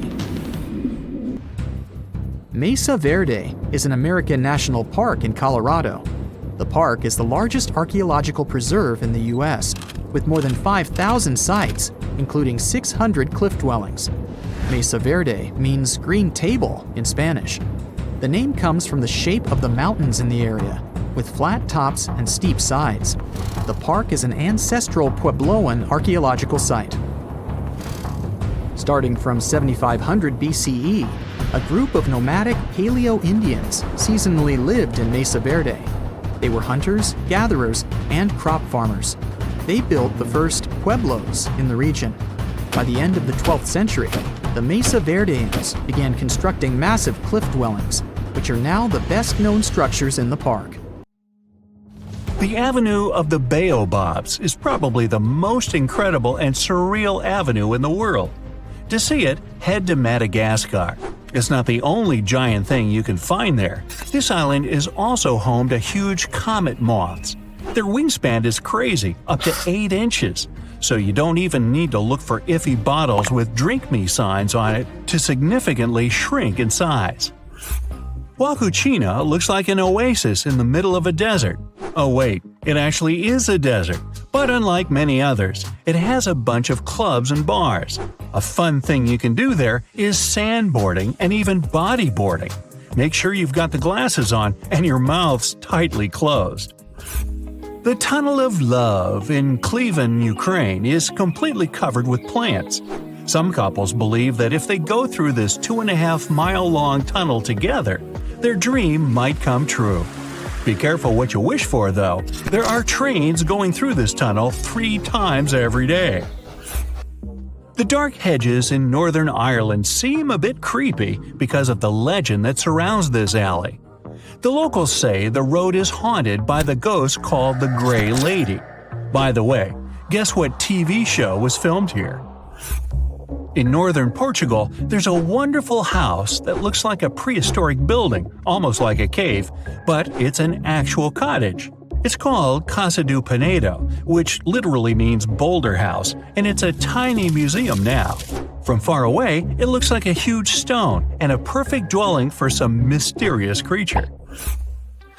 Mesa Verde is an American national park in Colorado. The park is the largest archaeological preserve in the U.S., with more than 5,000 sites, including 600 cliff dwellings. Mesa Verde means green table in Spanish. The name comes from the shape of the mountains in the area, with flat tops and steep sides. The park is an ancestral Puebloan archaeological site. Starting from 7500 BCE, a group of nomadic Paleo-Indians seasonally lived in Mesa Verde. They were hunters, gatherers, and crop farmers. They built the first pueblos in the region. By the end of the 12th century, the Mesa Verdeans began constructing massive cliff dwellings, which are now the best-known structures in the park. The Avenue of the Baobabs is probably the most incredible and surreal avenue in the world. To see it, head to Madagascar. It's not the only giant thing you can find there. This island is also home to huge comet moths. Their wingspan is crazy, up to 8 inches, so you don't even need to look for iffy bottles with "Drink Me" signs on it to significantly shrink in size. Huacuchina looks like an oasis in the middle of a desert. Oh wait, it actually is a desert, but unlike many others, it has a bunch of clubs and bars. A fun thing you can do there is sandboarding and even bodyboarding. Make sure you've got the glasses on and your mouth's tightly closed. The Tunnel of Love in Klivan, Ukraine is completely covered with plants. Some couples believe that if they go through this 2.5-mile-long tunnel together, their dream might come true. Be careful what you wish for, though. There are trains going through this tunnel 3 times every day. The dark hedges in Northern Ireland seem a bit creepy because of the legend that surrounds this alley. The locals say the road is haunted by the ghost called the Grey Lady. By the way, guess what TV show was filmed here? In northern Portugal, there's a wonderful house that looks like a prehistoric building, almost like a cave, but it's an actual cottage. It's called Casa do Penedo, which literally means boulder house, and it's a tiny museum now. From far away, it looks like a huge stone and a perfect dwelling for some mysterious creature.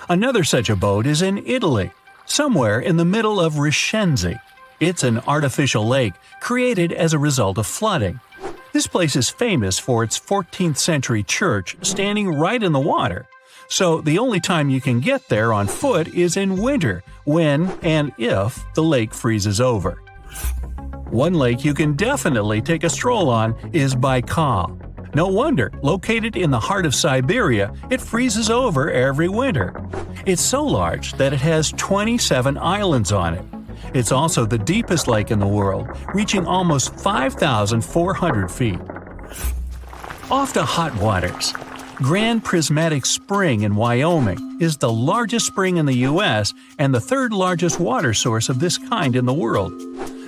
Another such abode is in Italy, somewhere in the middle of Rishenzi. It's an artificial lake created as a result of flooding. This place is famous for its 14th century church standing right in the water. So the only time you can get there on foot is in winter, when and if the lake freezes over. One lake you can definitely take a stroll on is Baikal. No wonder, located in the heart of Siberia, it freezes over every winter. It's so large that it has 27 islands on it. It's also the deepest lake in the world, reaching almost 5,400 feet. Off to hot waters. Grand Prismatic Spring in Wyoming is the largest spring in the U.S. and the third largest water source of this kind in the world.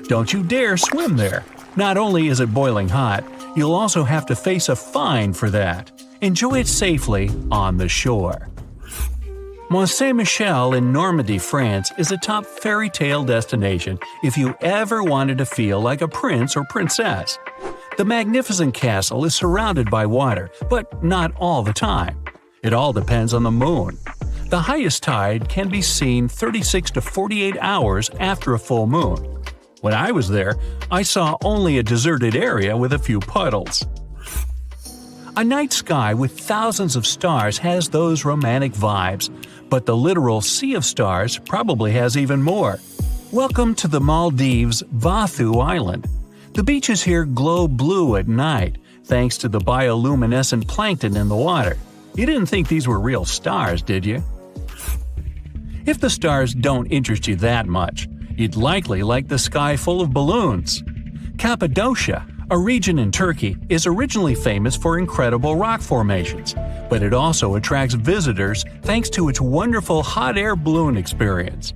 Don't you dare swim there. Not only is it boiling hot, you'll also have to face a fine for that. Enjoy it safely on the shore. Mont Saint-Michel in Normandy, France is a top fairy tale destination if you ever wanted to feel like a prince or princess. The magnificent castle is surrounded by water, but not all the time. It all depends on the moon. The highest tide can be seen 36 to 48 hours after a full moon. When I was there, I saw only a deserted area with a few puddles. A night sky with thousands of stars has those romantic vibes, but the literal sea of stars probably has even more. Welcome to the Maldives' Vathu Island. The beaches here glow blue at night, thanks to the bioluminescent plankton in the water. You didn't think these were real stars, did you? If the stars don't interest you that much, you'd likely like the sky full of balloons. Cappadocia, a region in Turkey, is originally famous for incredible rock formations, but it also attracts visitors thanks to its wonderful hot air balloon experience.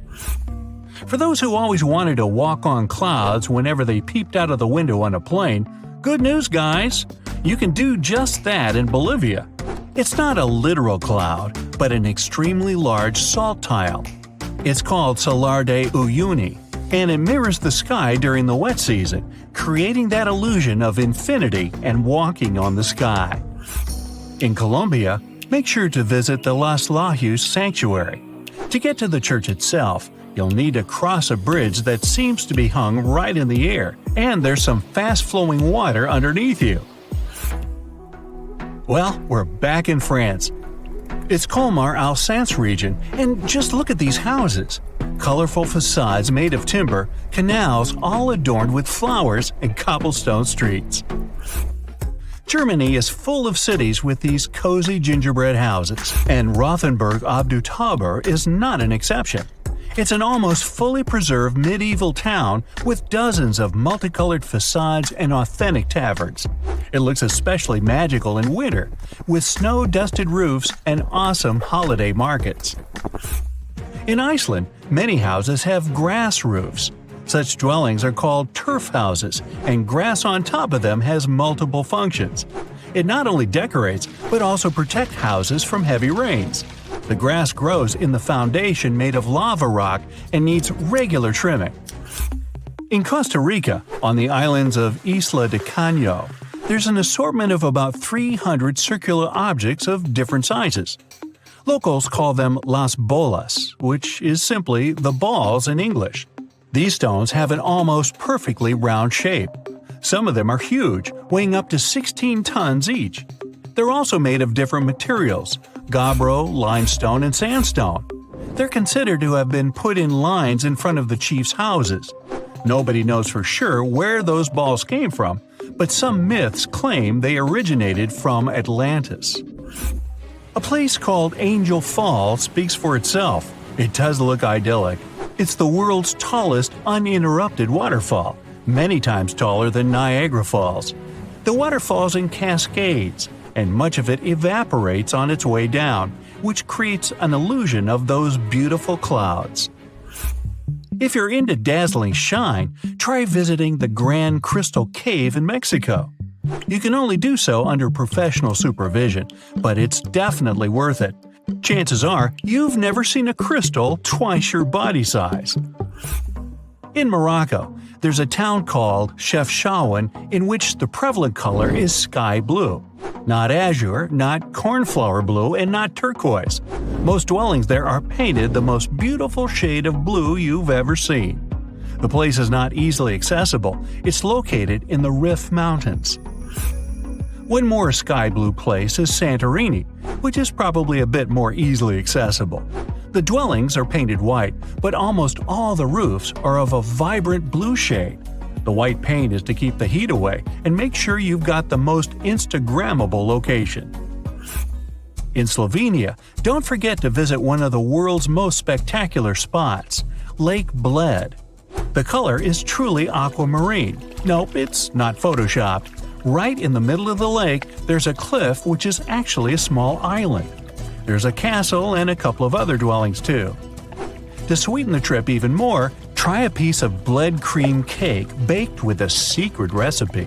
For those who always wanted to walk on clouds whenever they peeped out of the window on a plane, good news, guys! You can do just that in Bolivia. It's not a literal cloud, but an extremely large salt tile. It's called Salar de Uyuni, and it mirrors the sky during the wet season, creating that illusion of infinity and walking on the sky. In Colombia, make sure to visit the Los Lajos Sanctuary. To get to the church itself, you'll need to cross a bridge that seems to be hung right in the air, and there's some fast-flowing water underneath you. Well, we're back in France. It's Colmar-Alsace region, and just look at these houses. Colorful facades made of timber, canals all adorned with flowers, and cobblestone streets. Germany is full of cities with these cozy gingerbread houses, and Rothenburg ob der Tauber is not an exception. It's an almost fully preserved medieval town with dozens of multicolored facades and authentic taverns. It looks especially magical in winter, with snow-dusted roofs and awesome holiday markets. In Iceland, many houses have grass roofs. Such dwellings are called turf houses, and grass on top of them has multiple functions. It not only decorates, but also protects houses from heavy rains. The grass grows in the foundation made of lava rock and needs regular trimming. In Costa Rica, on the islands of Isla de Caño, there's an assortment of about 300 circular objects of different sizes. Locals call them las bolas, which is simply the balls in English. These stones have an almost perfectly round shape. Some of them are huge, weighing up to 16 tons each. They're also made of different materials: gabbro, limestone, and sandstone. They're considered to have been put in lines in front of the chief's houses. Nobody knows for sure where those balls came from, but some myths claim they originated from Atlantis. A place called Angel Falls speaks for itself. It does look idyllic. It's the world's tallest uninterrupted waterfall, many times taller than Niagara Falls. The water falls in cascades, and much of it evaporates on its way down, which creates an illusion of those beautiful clouds. If you're into dazzling shine, try visiting the Grand Crystal Cave in Mexico. You can only do so under professional supervision, but it's definitely worth it. Chances are you've never seen a crystal twice your body size. In Morocco, there's a town called Chefchaouen in which the prevalent color is sky blue. Not azure, not cornflower blue, and not turquoise. Most dwellings there are painted the most beautiful shade of blue you've ever seen. The place is not easily accessible. It's located in the Rif Mountains. One more sky blue place is Santorini, which is probably a bit more easily accessible. The dwellings are painted white, but almost all the roofs are of a vibrant blue shade. The white paint is to keep the heat away and make sure you've got the most Instagrammable location. In Slovenia, don't forget to visit one of the world's most spectacular spots, Lake Bled. The color is truly aquamarine. Nope, it's not photoshopped. Right in the middle of the lake, there's a cliff which is actually a small island. There's a castle and a couple of other dwellings too. To sweeten the trip even more, try a piece of bled cream cake baked with a secret recipe.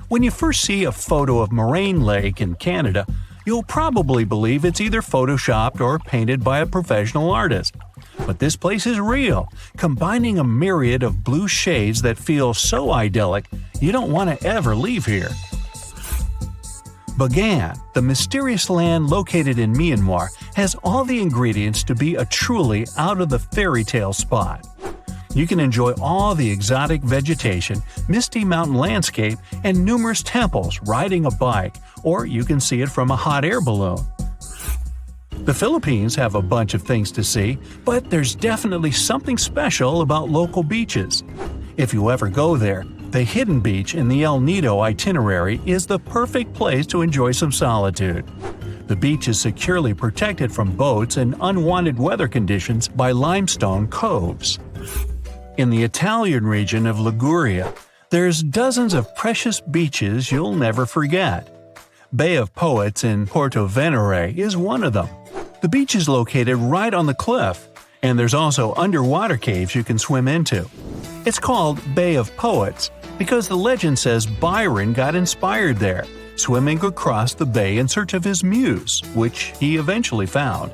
When you first see a photo of Moraine Lake in Canada, you'll probably believe it's either photoshopped or painted by a professional artist. But this place is real, combining a myriad of blue shades that feel so idyllic you don't want to ever leave here. Bagan, the mysterious land located in Myanmar, has all the ingredients to be a truly out-of-the-fairy-tale spot. You can enjoy all the exotic vegetation, misty mountain landscape, and numerous temples riding a bike, or you can see it from a hot air balloon. The Philippines have a bunch of things to see, but there's definitely something special about local beaches. If you ever go there, the hidden beach in the El Nido itinerary is the perfect place to enjoy some solitude. The beach is securely protected from boats and unwanted weather conditions by limestone coves. In the Italian region of Liguria, there's dozens of precious beaches you'll never forget. Bay of Poets in Porto Venere is one of them. The beach is located right on the cliff, and there's also underwater caves you can swim into. It's called Bay of Poets because the legend says Byron got inspired there, swimming across the bay in search of his muse, which he eventually found.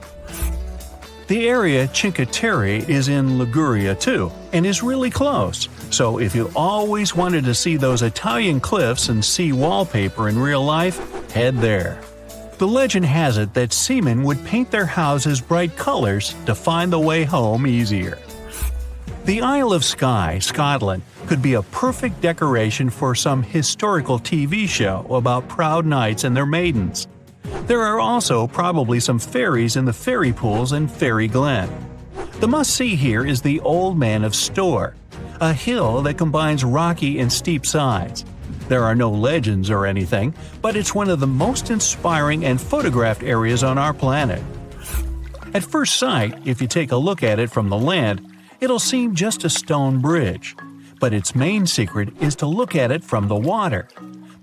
The area Cinque Terre is in Liguria too, and is really close, so if you always wanted to see those Italian cliffs and sea wallpaper in real life, head there. The legend has it that seamen would paint their houses bright colors to find the way home easier. The Isle of Skye, Scotland, could be a perfect decoration for some historical TV show about proud knights and their maidens. There are also probably some fairies in the fairy pools in Fairy Glen. The must-see here is the Old Man of Storr, a hill that combines rocky and steep sides. There are no legends or anything, but it's one of the most inspiring and photographed areas on our planet. At first sight, if you take a look at it from the land, it'll seem just a stone bridge. But its main secret is to look at it from the water.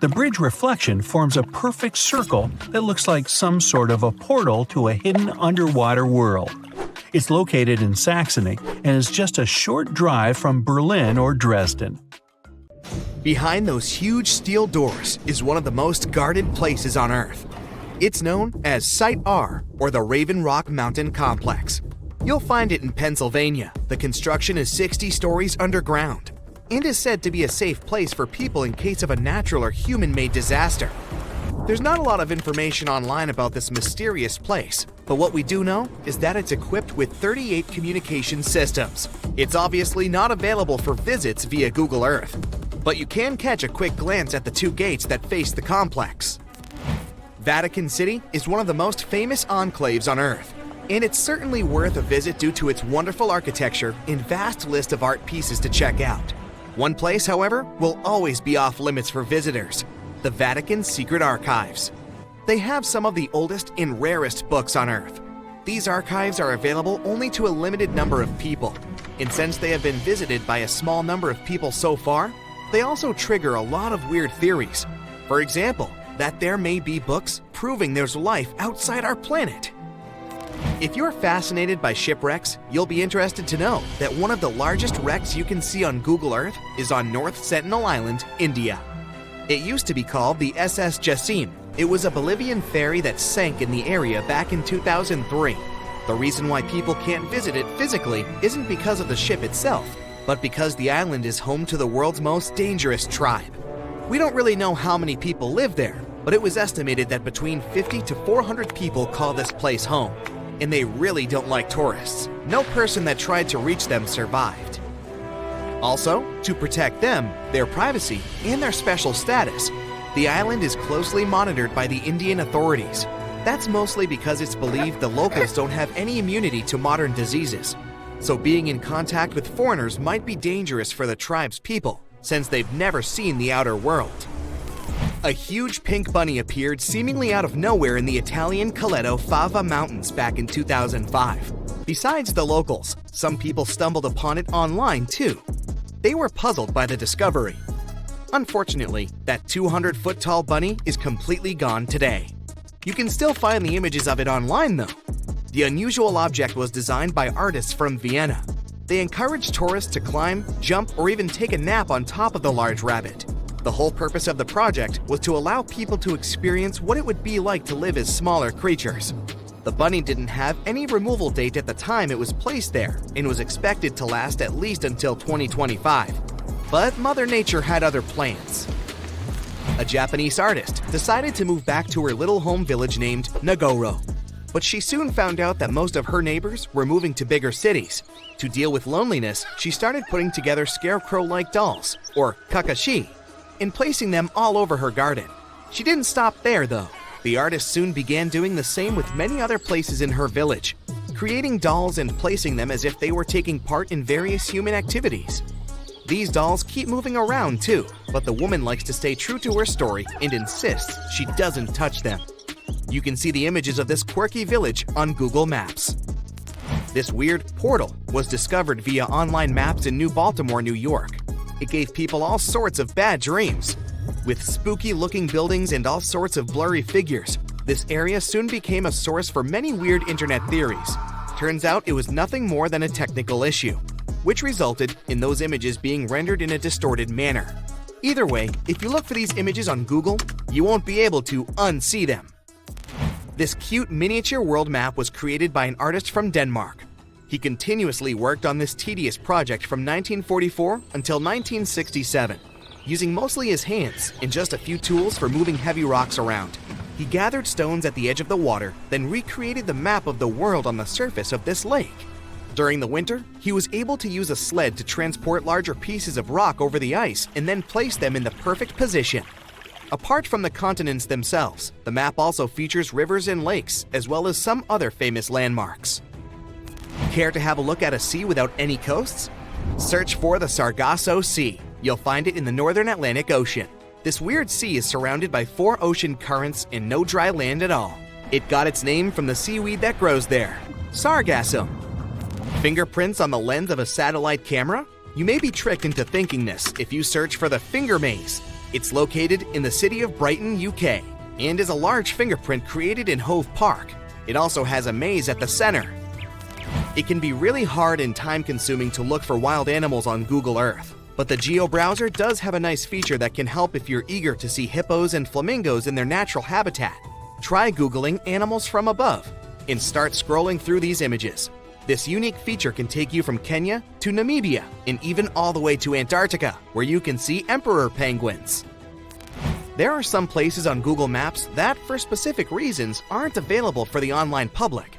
The bridge reflection forms a perfect circle that looks like some sort of a portal to a hidden underwater world. It's located in Saxony and is just a short drive from Berlin or Dresden. Behind those huge steel doors is one of the most guarded places on Earth. It's known as Site R, or the Raven Rock Mountain Complex. You'll find it in Pennsylvania. The construction is 60 stories underground and is said to be a safe place for people in case of a natural or human-made disaster. There's not a lot of information online about this mysterious place, but what we do know is that it's equipped with 38 communication systems. It's obviously not available for visits via Google Earth, but you can catch a quick glance at the two gates that face the complex. Vatican City is one of the most famous enclaves on Earth, and it's certainly worth a visit due to its wonderful architecture and vast list of art pieces to check out. One place, however, will always be off limits for visitors: the Vatican's secret archives. They have some of the oldest and rarest books on Earth. These archives are available only to a limited number of people, and since they have been visited by a small number of people so far, they also trigger a lot of weird theories. For example, that there may be books proving there's life outside our planet. If you're fascinated by shipwrecks, you'll be interested to know that one of the largest wrecks you can see on Google Earth is on North Sentinel Island, India. It used to be called the SS Jassim. It was a Bolivian ferry that sank in the area back in 2003. The reason why people can't visit it physically isn't because of the ship itself, but because the island is home to the world's most dangerous tribe. We don't really know how many people live there, but it was estimated that between 50 to 400 people call this place home. And they really don't like tourists. No person that tried to reach them survived. Also, to protect them, their privacy, and their special status, the island is closely monitored by the Indian authorities. That's mostly because it's believed the locals don't have any immunity to modern diseases. So being in contact with foreigners might be dangerous for the tribe's people, since they've never seen the outer world. A huge pink bunny appeared seemingly out of nowhere in the Italian Coleto Fava Mountains back in 2005. Besides the locals, some people stumbled upon it online too. They were puzzled by the discovery. Unfortunately, that 200-foot-tall bunny is completely gone today. You can still find the images of it online though. The unusual object was designed by artists from Vienna. They encouraged tourists to climb, jump, or even take a nap on top of the large rabbit. The whole purpose of the project was to allow people to experience what it would be like to live as smaller creatures. The bunny didn't have any removal date at the time it was placed there and was expected to last at least until 2025. But Mother Nature had other plans. A Japanese artist decided to move back to her little home village named Nagoro. But she soon found out that most of her neighbors were moving to bigger cities. To deal with loneliness, she started putting together scarecrow-like dolls, or kakashi, and placing them all over her garden. She didn't stop there though. The artist soon began doing the same with many other places in her village, creating dolls and placing them as if they were taking part in various human activities. These dolls keep moving around too, but the woman likes to stay true to her story and insists she doesn't touch them. You can see the images of this quirky village on Google Maps. This weird portal was discovered via online maps in New Baltimore, New York. It gave people all sorts of bad dreams. With spooky-looking buildings and all sorts of blurry figures, this area soon became a source for many weird internet theories. Turns out it was nothing more than a technical issue, which resulted in those images being rendered in a distorted manner. Either way, if you look for these images on Google, you won't be able to unsee them. This cute miniature world map was created by an artist from Denmark. He continuously worked on this tedious project from 1944 until 1967, using mostly his hands and just a few tools for moving heavy rocks around. He gathered stones at the edge of the water, then recreated the map of the world on the surface of this lake. During the winter, he was able to use a sled to transport larger pieces of rock over the ice and then place them in the perfect position. Apart from the continents themselves, the map also features rivers and lakes, as well as some other famous landmarks. Care to have a look at a sea without any coasts? Search for the Sargasso Sea. You'll find it in the northern Atlantic Ocean. This weird sea is surrounded by 4 ocean currents and no dry land at all. It got its name from the seaweed that grows there, sargassum. Fingerprints on the lens of a satellite camera? You may be tricked into thinking this if you search for the Finger Maze. It's located in the city of Brighton, UK, and is a large fingerprint created in Hove Park. It also has a maze at the center. It can be really hard and time-consuming to look for wild animals on Google Earth, but the Geo browser does have a nice feature that can help if you're eager to see hippos and flamingos in their natural habitat. Try Googling animals from above and start scrolling through these images. This unique feature can take you from Kenya to Namibia and even all the way to Antarctica, where you can see emperor penguins. There are some places on Google Maps that, for specific reasons, aren't available for the online public,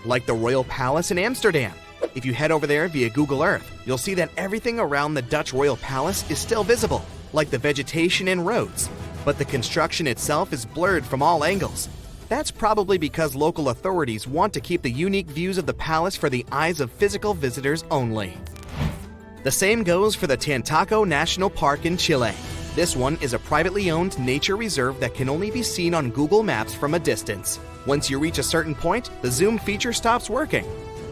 like the Royal Palace in Amsterdam. If you head over there via Google Earth, you'll see that everything around the Dutch Royal Palace is still visible, like the vegetation and roads, but the construction itself is blurred from all angles. That's probably because local authorities want to keep the unique views of the palace for the eyes of physical visitors only. The same goes for the Tantaco National Park in Chile. This one is a privately owned nature reserve that can only be seen on Google Maps from a distance. Once you reach a certain point, the zoom feature stops working.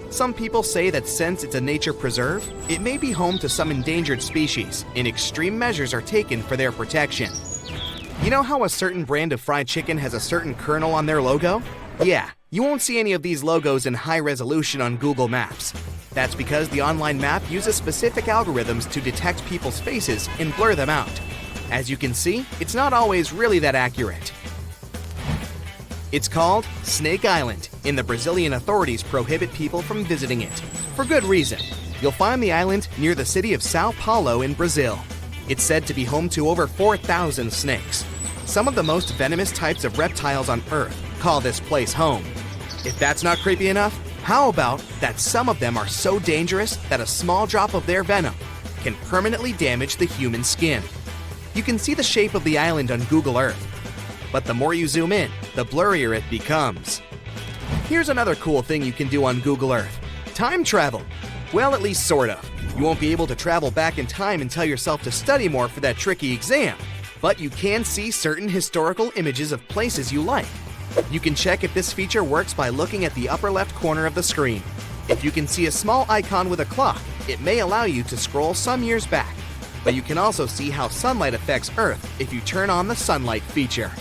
Some people say that since it's a nature preserve, it may be home to some endangered species, and extreme measures are taken for their protection. You know how a certain brand of fried chicken has a certain kernel on their logo? Yeah, you won't see any of these logos in high resolution on Google Maps. That's because the online map uses specific algorithms to detect people's faces and blur them out. As you can see, it's not always really that accurate. It's called Snake Island, and the Brazilian authorities prohibit people from visiting it. For good reason. You'll find the island near the city of Sao Paulo in Brazil. It's said to be home to over 4,000 snakes. Some of the most venomous types of reptiles on Earth call this place home. If that's not creepy enough, how about that some of them are so dangerous that a small drop of their venom can permanently damage the human skin? You can see the shape of the island on Google Earth, but the more you zoom in, the blurrier it becomes. Here's another cool thing you can do on Google Earth. Time travel. Well, at least sort of. You won't be able to travel back in time and tell yourself to study more for that tricky exam, but you can see certain historical images of places you like. You can check if this feature works by looking at the upper left corner of the screen. If you can see a small icon with a clock, it may allow you to scroll some years back. But you can also see how sunlight affects Earth if you turn on the sunlight feature.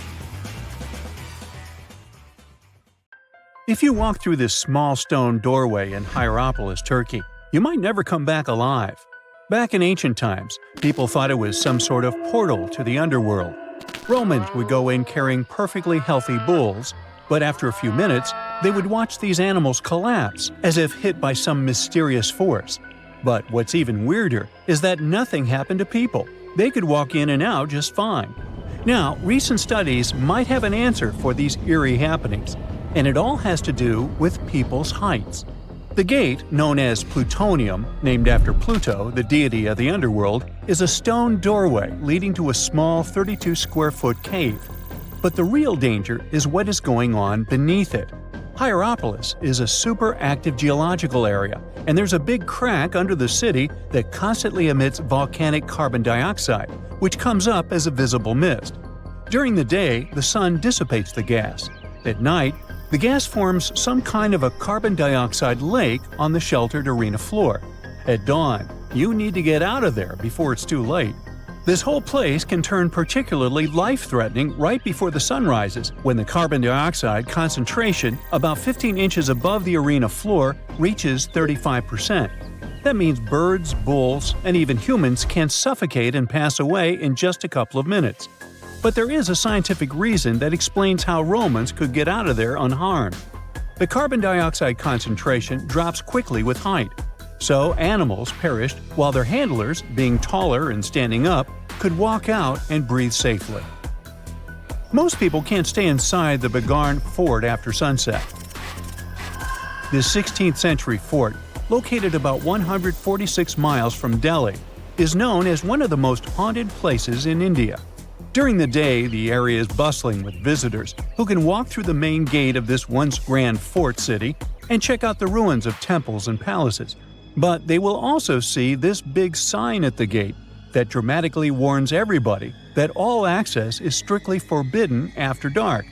If you walk through this small stone doorway in Hierapolis, Turkey, you might never come back alive. Back in ancient times, people thought it was some sort of portal to the underworld. Romans would go in carrying perfectly healthy bulls, but after a few minutes, they would watch these animals collapse as if hit by some mysterious force. But what's even weirder is that nothing happened to people. They could walk in and out just fine. Now, recent studies might have an answer for these eerie happenings, and it all has to do with people's heights. The gate, known as Plutonium, named after Pluto, the deity of the underworld, is a stone doorway leading to a small 32-square-foot cave. But the real danger is what is going on beneath it. Hierapolis is a super active geological area, and there's a big crack under the city that constantly emits volcanic carbon dioxide, which comes up as a visible mist. During the day, the sun dissipates the gas. At night, the gas forms some kind of a carbon dioxide lake on the sheltered arena floor. At dawn, you need to get out of there before it's too late. This whole place can turn particularly life-threatening right before the sun rises, when the carbon dioxide concentration, about 15 inches above the arena floor, reaches 35%. That means birds, bulls, and even humans can suffocate and pass away in just a couple of minutes. But there is a scientific reason that explains how Romans could get out of there unharmed. The carbon dioxide concentration drops quickly with height, so animals perished while their handlers, being taller and standing up, could walk out and breathe safely. Most people can't stay inside the Begarn fort after sunset. This 16th century fort, located about 146 miles from Delhi, is known as one of the most haunted places in India. During the day, the area is bustling with visitors who can walk through the main gate of this once grand fort city and check out the ruins of temples and palaces. But they will also see this big sign at the gate that dramatically warns everybody that all access is strictly forbidden after dark.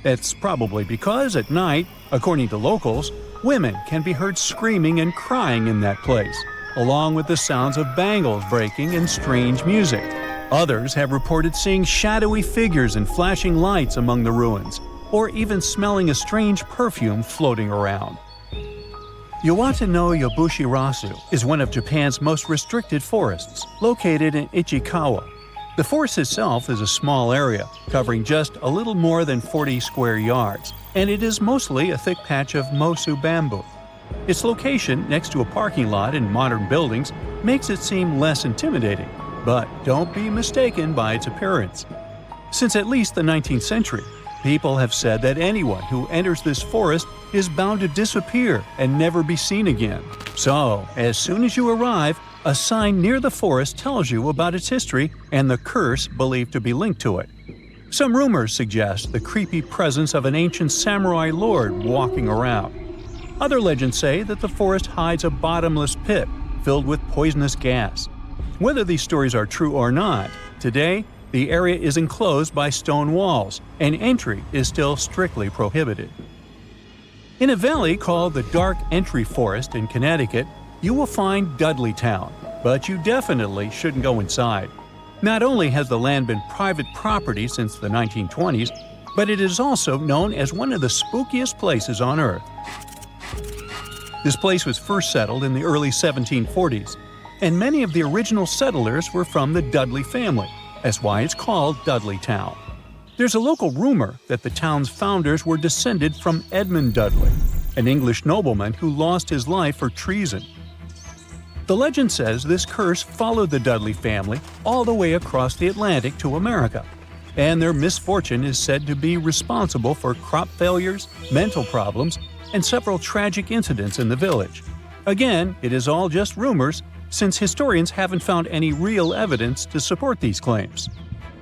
That's probably because at night, according to locals, women can be heard screaming and crying in that place, along with the sounds of bangles breaking and strange music. Others have reported seeing shadowy figures and flashing lights among the ruins, or even smelling a strange perfume floating around. Yawata no Yabushirasu is one of Japan's most restricted forests, located in Ichikawa. The forest itself is a small area, covering just a little more than 40 square yards, and it is mostly a thick patch of mosu bamboo. Its location next to a parking lot and modern buildings makes it seem less intimidating. But don't be mistaken by its appearance. Since at least the 19th century, people have said that anyone who enters this forest is bound to disappear and never be seen again. So, as soon as you arrive, a sign near the forest tells you about its history and the curse believed to be linked to it. Some rumors suggest the creepy presence of an ancient samurai lord walking around. Other legends say that the forest hides a bottomless pit filled with poisonous gas. Whether these stories are true or not, today, the area is enclosed by stone walls, and entry is still strictly prohibited. In a valley called the Dark Entry Forest in Connecticut, you will find Dudleytown, but you definitely shouldn't go inside. Not only has the land been private property since the 1920s, but it is also known as one of the spookiest places on Earth. This place was first settled in the early 1740s, and many of the original settlers were from the Dudley family. That's why it's called Dudleytown. There's a local rumor that the town's founders were descended from Edmund Dudley, an English nobleman who lost his life for treason. The legend says this curse followed the Dudley family all the way across the Atlantic to America, and their misfortune is said to be responsible for crop failures, mental problems, and several tragic incidents in the village. Again, it is all just rumors, since historians haven't found any real evidence to support these claims.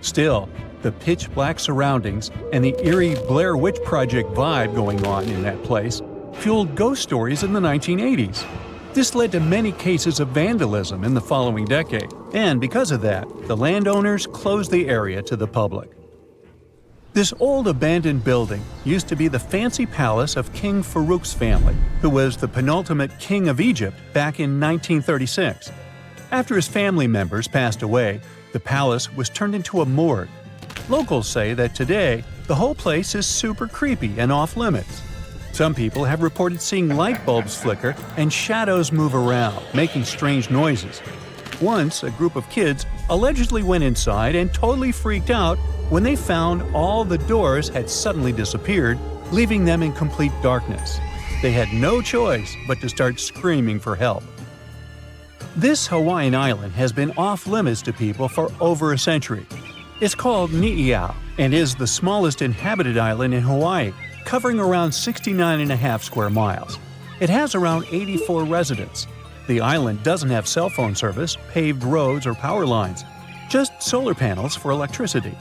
Still, the pitch-black surroundings and the eerie Blair Witch Project vibe going on in that place fueled ghost stories in the 1980s. This led to many cases of vandalism in the following decade, and because of that, the landowners closed the area to the public. This old abandoned building used to be the fancy palace of King Farouk's family, who was the penultimate king of Egypt back in 1936. After his family members passed away, the palace was turned into a morgue. Locals say that today, the whole place is super creepy and off-limits. Some people have reported seeing light bulbs flicker and shadows move around, making strange noises. Once, a group of kids allegedly went inside and totally freaked out when they found all the doors had suddenly disappeared, leaving them in complete darkness. They had no choice but to start screaming for help. This Hawaiian island has been off-limits to people for over a century. It's called Ni'ihau and is the smallest inhabited island in Hawaii, covering around 69.5 square miles. It has around 84 residents. The island doesn't have cell phone service, paved roads, or power lines, just solar panels for electricity.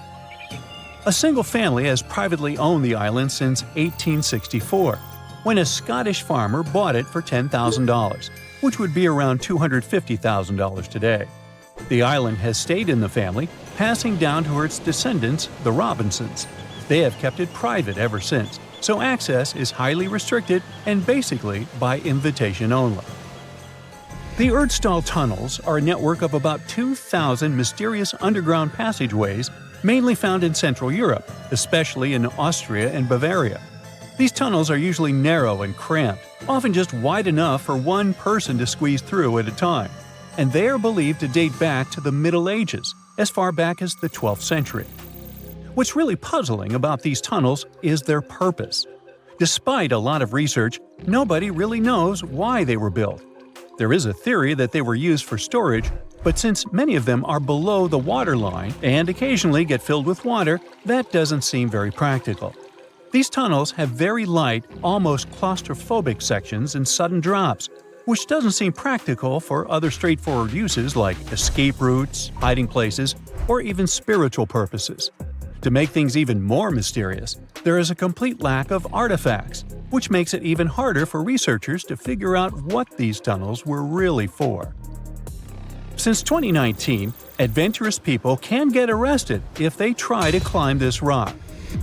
A single family has privately owned the island since 1864, when a Scottish farmer bought it for $10,000, which would be around $250,000 today. The island has stayed in the family, passing down to its descendants, the Robinsons. They have kept it private ever since, so access is highly restricted and basically by invitation only. The Erdstall tunnels are a network of about 2,000 mysterious underground passageways mainly found in Central Europe, especially in Austria and Bavaria. These tunnels are usually narrow and cramped, often just wide enough for one person to squeeze through at a time, and they are believed to date back to the Middle Ages, as far back as the 12th century. What's really puzzling about these tunnels is their purpose. Despite a lot of research, nobody really knows why they were built. There is a theory that they were used for storage, but since many of them are below the water line and occasionally get filled with water, that doesn't seem very practical. These tunnels have very light, almost claustrophobic sections and sudden drops, which doesn't seem practical for other straightforward uses like escape routes, hiding places, or even spiritual purposes. To make things even more mysterious, there is a complete lack of artifacts, which makes it even harder for researchers to figure out what these tunnels were really for. Since 2019, adventurous people can get arrested if they try to climb this rock.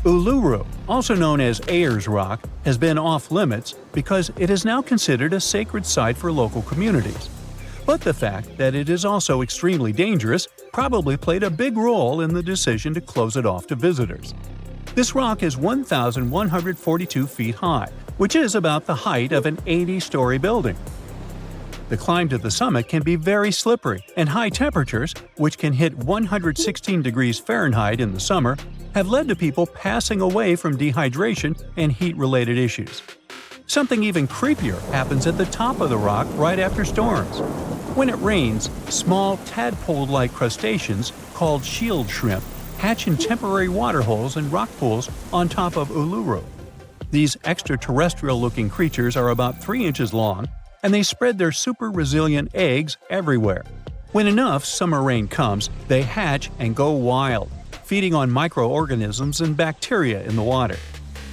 Uluru, also known as Ayers Rock, has been off-limits because it is now considered a sacred site for local communities. But the fact that it is also extremely dangerous probably played a big role in the decision to close it off to visitors. This rock is 1,142 feet high, which is about the height of an 80-story building. The climb to the summit can be very slippery, and high temperatures, which can hit 116 degrees Fahrenheit in the summer, have led to people passing away from dehydration and heat-related issues. Something even creepier happens at the top of the rock right after storms. When it rains, small tadpole-like crustaceans called shield shrimp hatch in temporary water holes and rock pools on top of Uluru. These extraterrestrial-looking creatures are about 3 inches long, and they spread their super-resilient eggs everywhere. When enough summer rain comes, they hatch and go wild, feeding on microorganisms and bacteria in the water.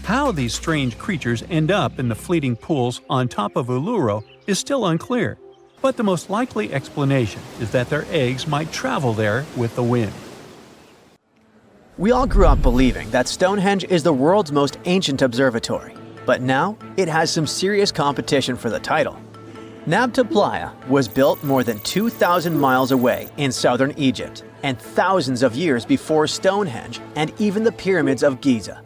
How these strange creatures end up in the fleeting pools on top of Uluru is still unclear, but the most likely explanation is that their eggs might travel there with the wind. We all grew up believing that Stonehenge is the world's most ancient observatory, but now it has some serious competition for the title. Nabta Playa was built more than 2,000 miles away in southern Egypt and thousands of years before Stonehenge and even the pyramids of Giza.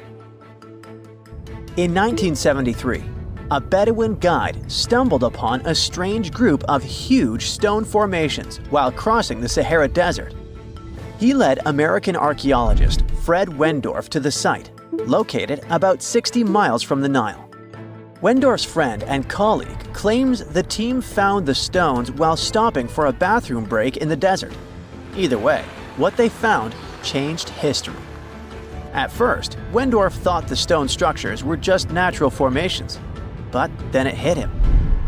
In 1973, a Bedouin guide stumbled upon a strange group of huge stone formations while crossing the Sahara Desert. He led American archaeologist Fred Wendorf to the site, located about 60 miles from the Nile. Wendorf's friend and colleague claims the team found the stones while stopping for a bathroom break in the desert. Either way, what they found changed history. At first, Wendorf thought the stone structures were just natural formations. But then it hit him.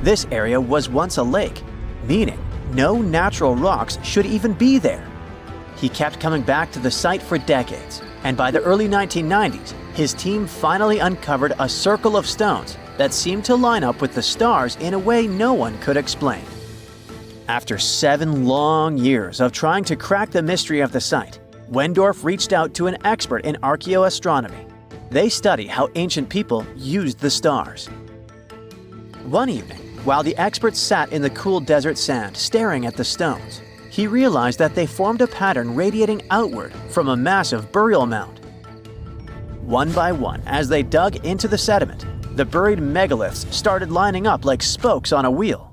This area was once a lake, meaning no natural rocks should even be there. He kept coming back to the site for decades, and by the early 1990s, his team finally uncovered a circle of stones that seemed to line up with the stars in a way no one could explain. After 7 long years of trying to crack the mystery of the site, Wendorf reached out to an expert in archaeoastronomy. They study how ancient people used the stars. One evening, while the expert sat in the cool desert sand staring at the stones, he realized that they formed a pattern radiating outward from a massive burial mound. One by one, as they dug into the sediment, the buried megaliths started lining up like spokes on a wheel.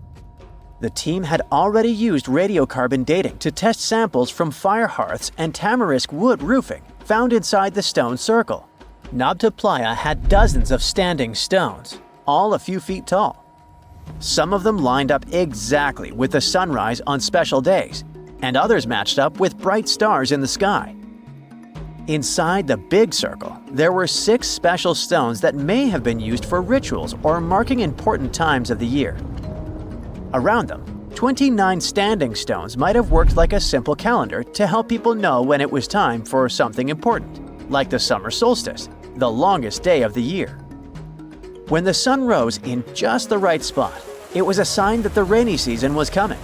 The team had already used radiocarbon dating to test samples from fire hearths and tamarisk wood roofing found inside the stone circle. Nabta Playa had dozens of standing stones, all a few feet tall. Some of them lined up exactly with the sunrise on special days, and others matched up with bright stars in the sky. Inside the big circle, there were 6 special stones that may have been used for rituals or marking important times of the year. Around them, 29 standing stones might have worked like a simple calendar to help people know when it was time for something important, like the summer solstice, the longest day of the year. When the sun rose in just the right spot, it was a sign that the rainy season was coming.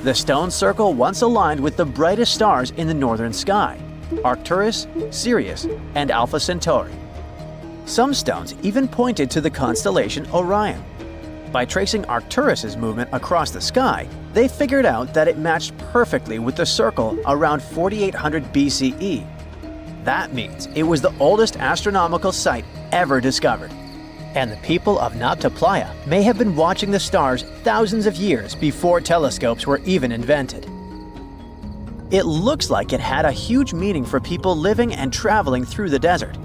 The stone circle once aligned with the brightest stars in the northern sky: Arcturus, Sirius, and Alpha Centauri. Some stones even pointed to the constellation Orion. By tracing Arcturus's movement across the sky, they figured out that it matched perfectly with the circle around 4800 BCE. That means it was the oldest astronomical site ever discovered. And the people of Nabta Playa may have been watching the stars thousands of years before telescopes were even invented. It looks like it had a huge meaning for people living and traveling through the desert.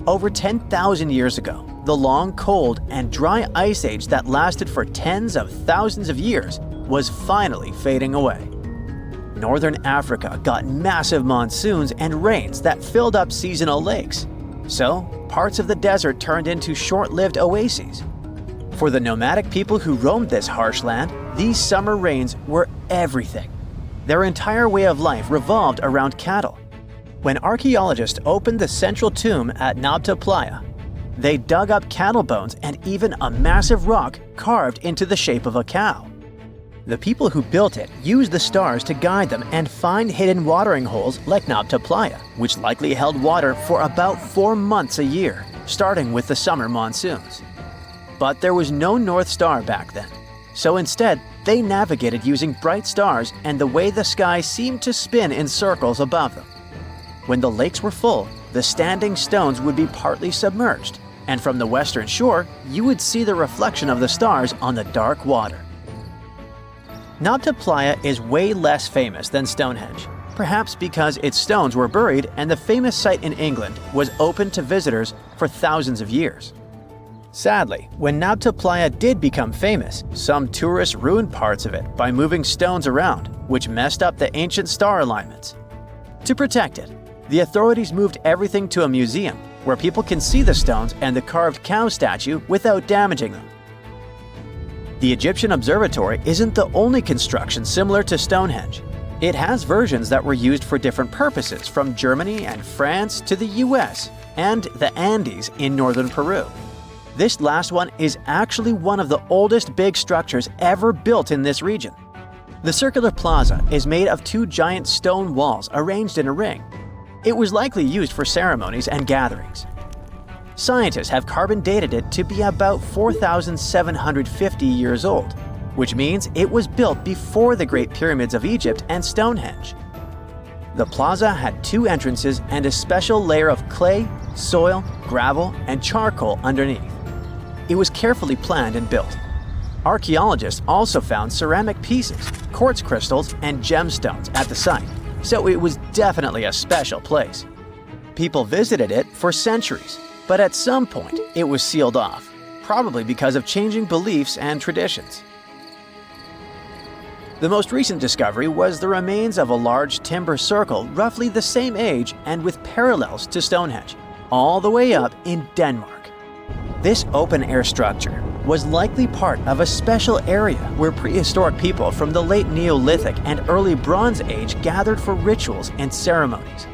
Over 10,000 years ago, the long, cold, and dry ice age that lasted for tens of thousands of years was finally fading away. Northern Africa got massive monsoons and rains that filled up seasonal lakes. So, parts of the desert turned into short-lived oases. For the nomadic people who roamed this harsh land, these summer rains were everything. Their entire way of life revolved around cattle. When archaeologists opened the central tomb at Nabta Playa, they dug up cattle bones and even a massive rock carved into the shape of a cow. The people who built it used the stars to guide them and find hidden watering holes like Nabta Playa, which likely held water for about 4 months a year, starting with the summer monsoons. But there was no North Star back then, so instead they navigated using bright stars and the way the sky seemed to spin in circles above them. When the lakes were full, the standing stones would be partly submerged, and from the western shore, you would see the reflection of the stars on the dark water. Nabta Playa is way less famous than Stonehenge, perhaps because its stones were buried and the famous site in England was open to visitors for thousands of years. Sadly, when Nabta Playa did become famous, some tourists ruined parts of it by moving stones around, which messed up the ancient star alignments. To protect it, the authorities moved everything to a museum where people can see the stones and the carved cow statue without damaging them. The Egyptian Observatory isn't the only construction similar to Stonehenge. It has versions that were used for different purposes from Germany and France to the US and the Andes in northern Peru. This last one is actually one of the oldest big structures ever built in this region. The circular plaza is made of 2 giant stone walls arranged in a ring. It was likely used for ceremonies and gatherings. Scientists have carbon dated it to be about 4,750 years old, which means it was built before the Great Pyramids of Egypt and Stonehenge. The plaza had 2 entrances and a special layer of clay, soil, gravel, and charcoal underneath. It was carefully planned and built. Archaeologists also found ceramic pieces, quartz crystals, and gemstones at the site, so it was definitely a special place. People visited it for centuries, but at some point it was sealed off, probably because of changing beliefs and traditions. The most recent discovery was the remains of a large timber circle roughly the same age and with parallels to Stonehenge, all the way up in Denmark. This open-air structure was likely part of a special area where prehistoric people from the late Neolithic and early Bronze Age gathered for rituals and ceremonies.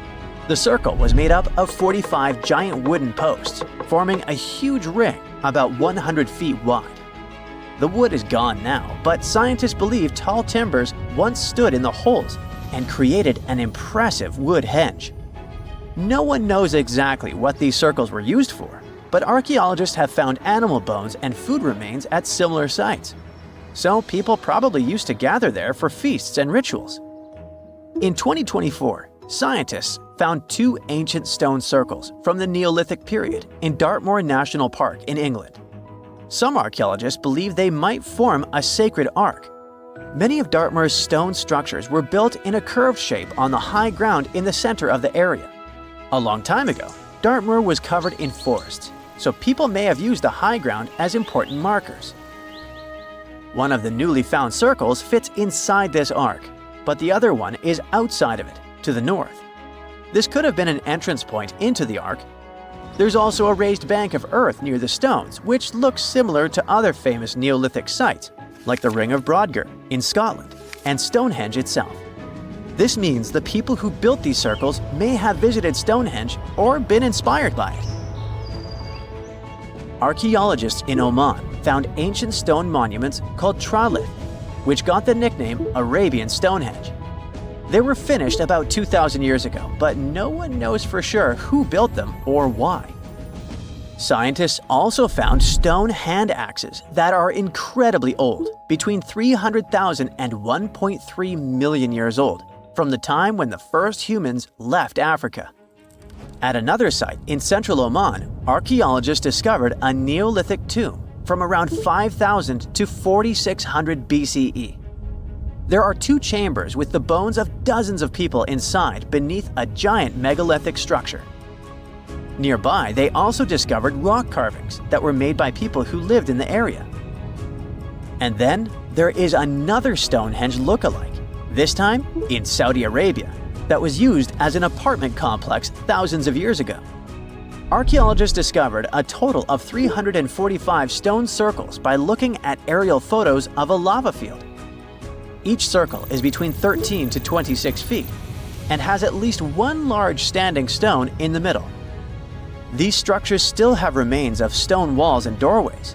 The circle was made up of 45 giant wooden posts, forming a huge ring about 100 feet wide. The wood is gone now, but scientists believe tall timbers once stood in the holes, and created an impressive wood henge. No one knows exactly what these circles were used for, but archaeologists have found animal bones and food remains at similar sites. So people probably used to gather there for feasts and rituals. In 2024, scientists found 2 ancient stone circles from the Neolithic period in Dartmoor National Park in England. Some archaeologists believe they might form a sacred ark. Many of Dartmoor's stone structures were built in a curved shape on the high ground in the center of the area. A long time ago, Dartmoor was covered in forests, so people may have used the high ground as important markers. One of the newly found circles fits inside this ark, but the other one is outside of it, to the north. This could have been an entrance point into the ark. There's also a raised bank of earth near the stones, which looks similar to other famous Neolithic sites, like the Ring of Brodgar in Scotland and Stonehenge itself. This means the people who built these circles may have visited Stonehenge or been inspired by it. Archaeologists in Oman found ancient stone monuments called tralith, which got the nickname Arabian Stonehenge. They were finished about 2,000 years ago, but no one knows for sure who built them or why. Scientists also found stone hand axes that are incredibly old, between 300,000 and 1.3 million years old, from the time when the first humans left Africa. At another site in central Oman, archaeologists discovered a Neolithic tomb from around 5,000 to 4,600 BCE. There are 2 chambers with the bones of dozens of people inside beneath a giant megalithic structure. Nearby, they also discovered rock carvings that were made by people who lived in the area. And then there is another Stonehenge look-alike, this time in Saudi Arabia, that was used as an apartment complex thousands of years ago. Archaeologists discovered a total of 345 stone circles by looking at aerial photos of a lava field. Each circle is between 13 to 26 feet and has at least one large standing stone in the middle. These structures still have remains of stone walls and doorways.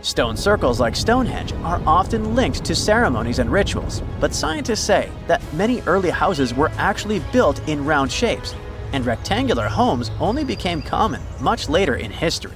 Stone circles like Stonehenge are often linked to ceremonies and rituals, but scientists say that many early houses were actually built in round shapes, and rectangular homes only became common much later in history.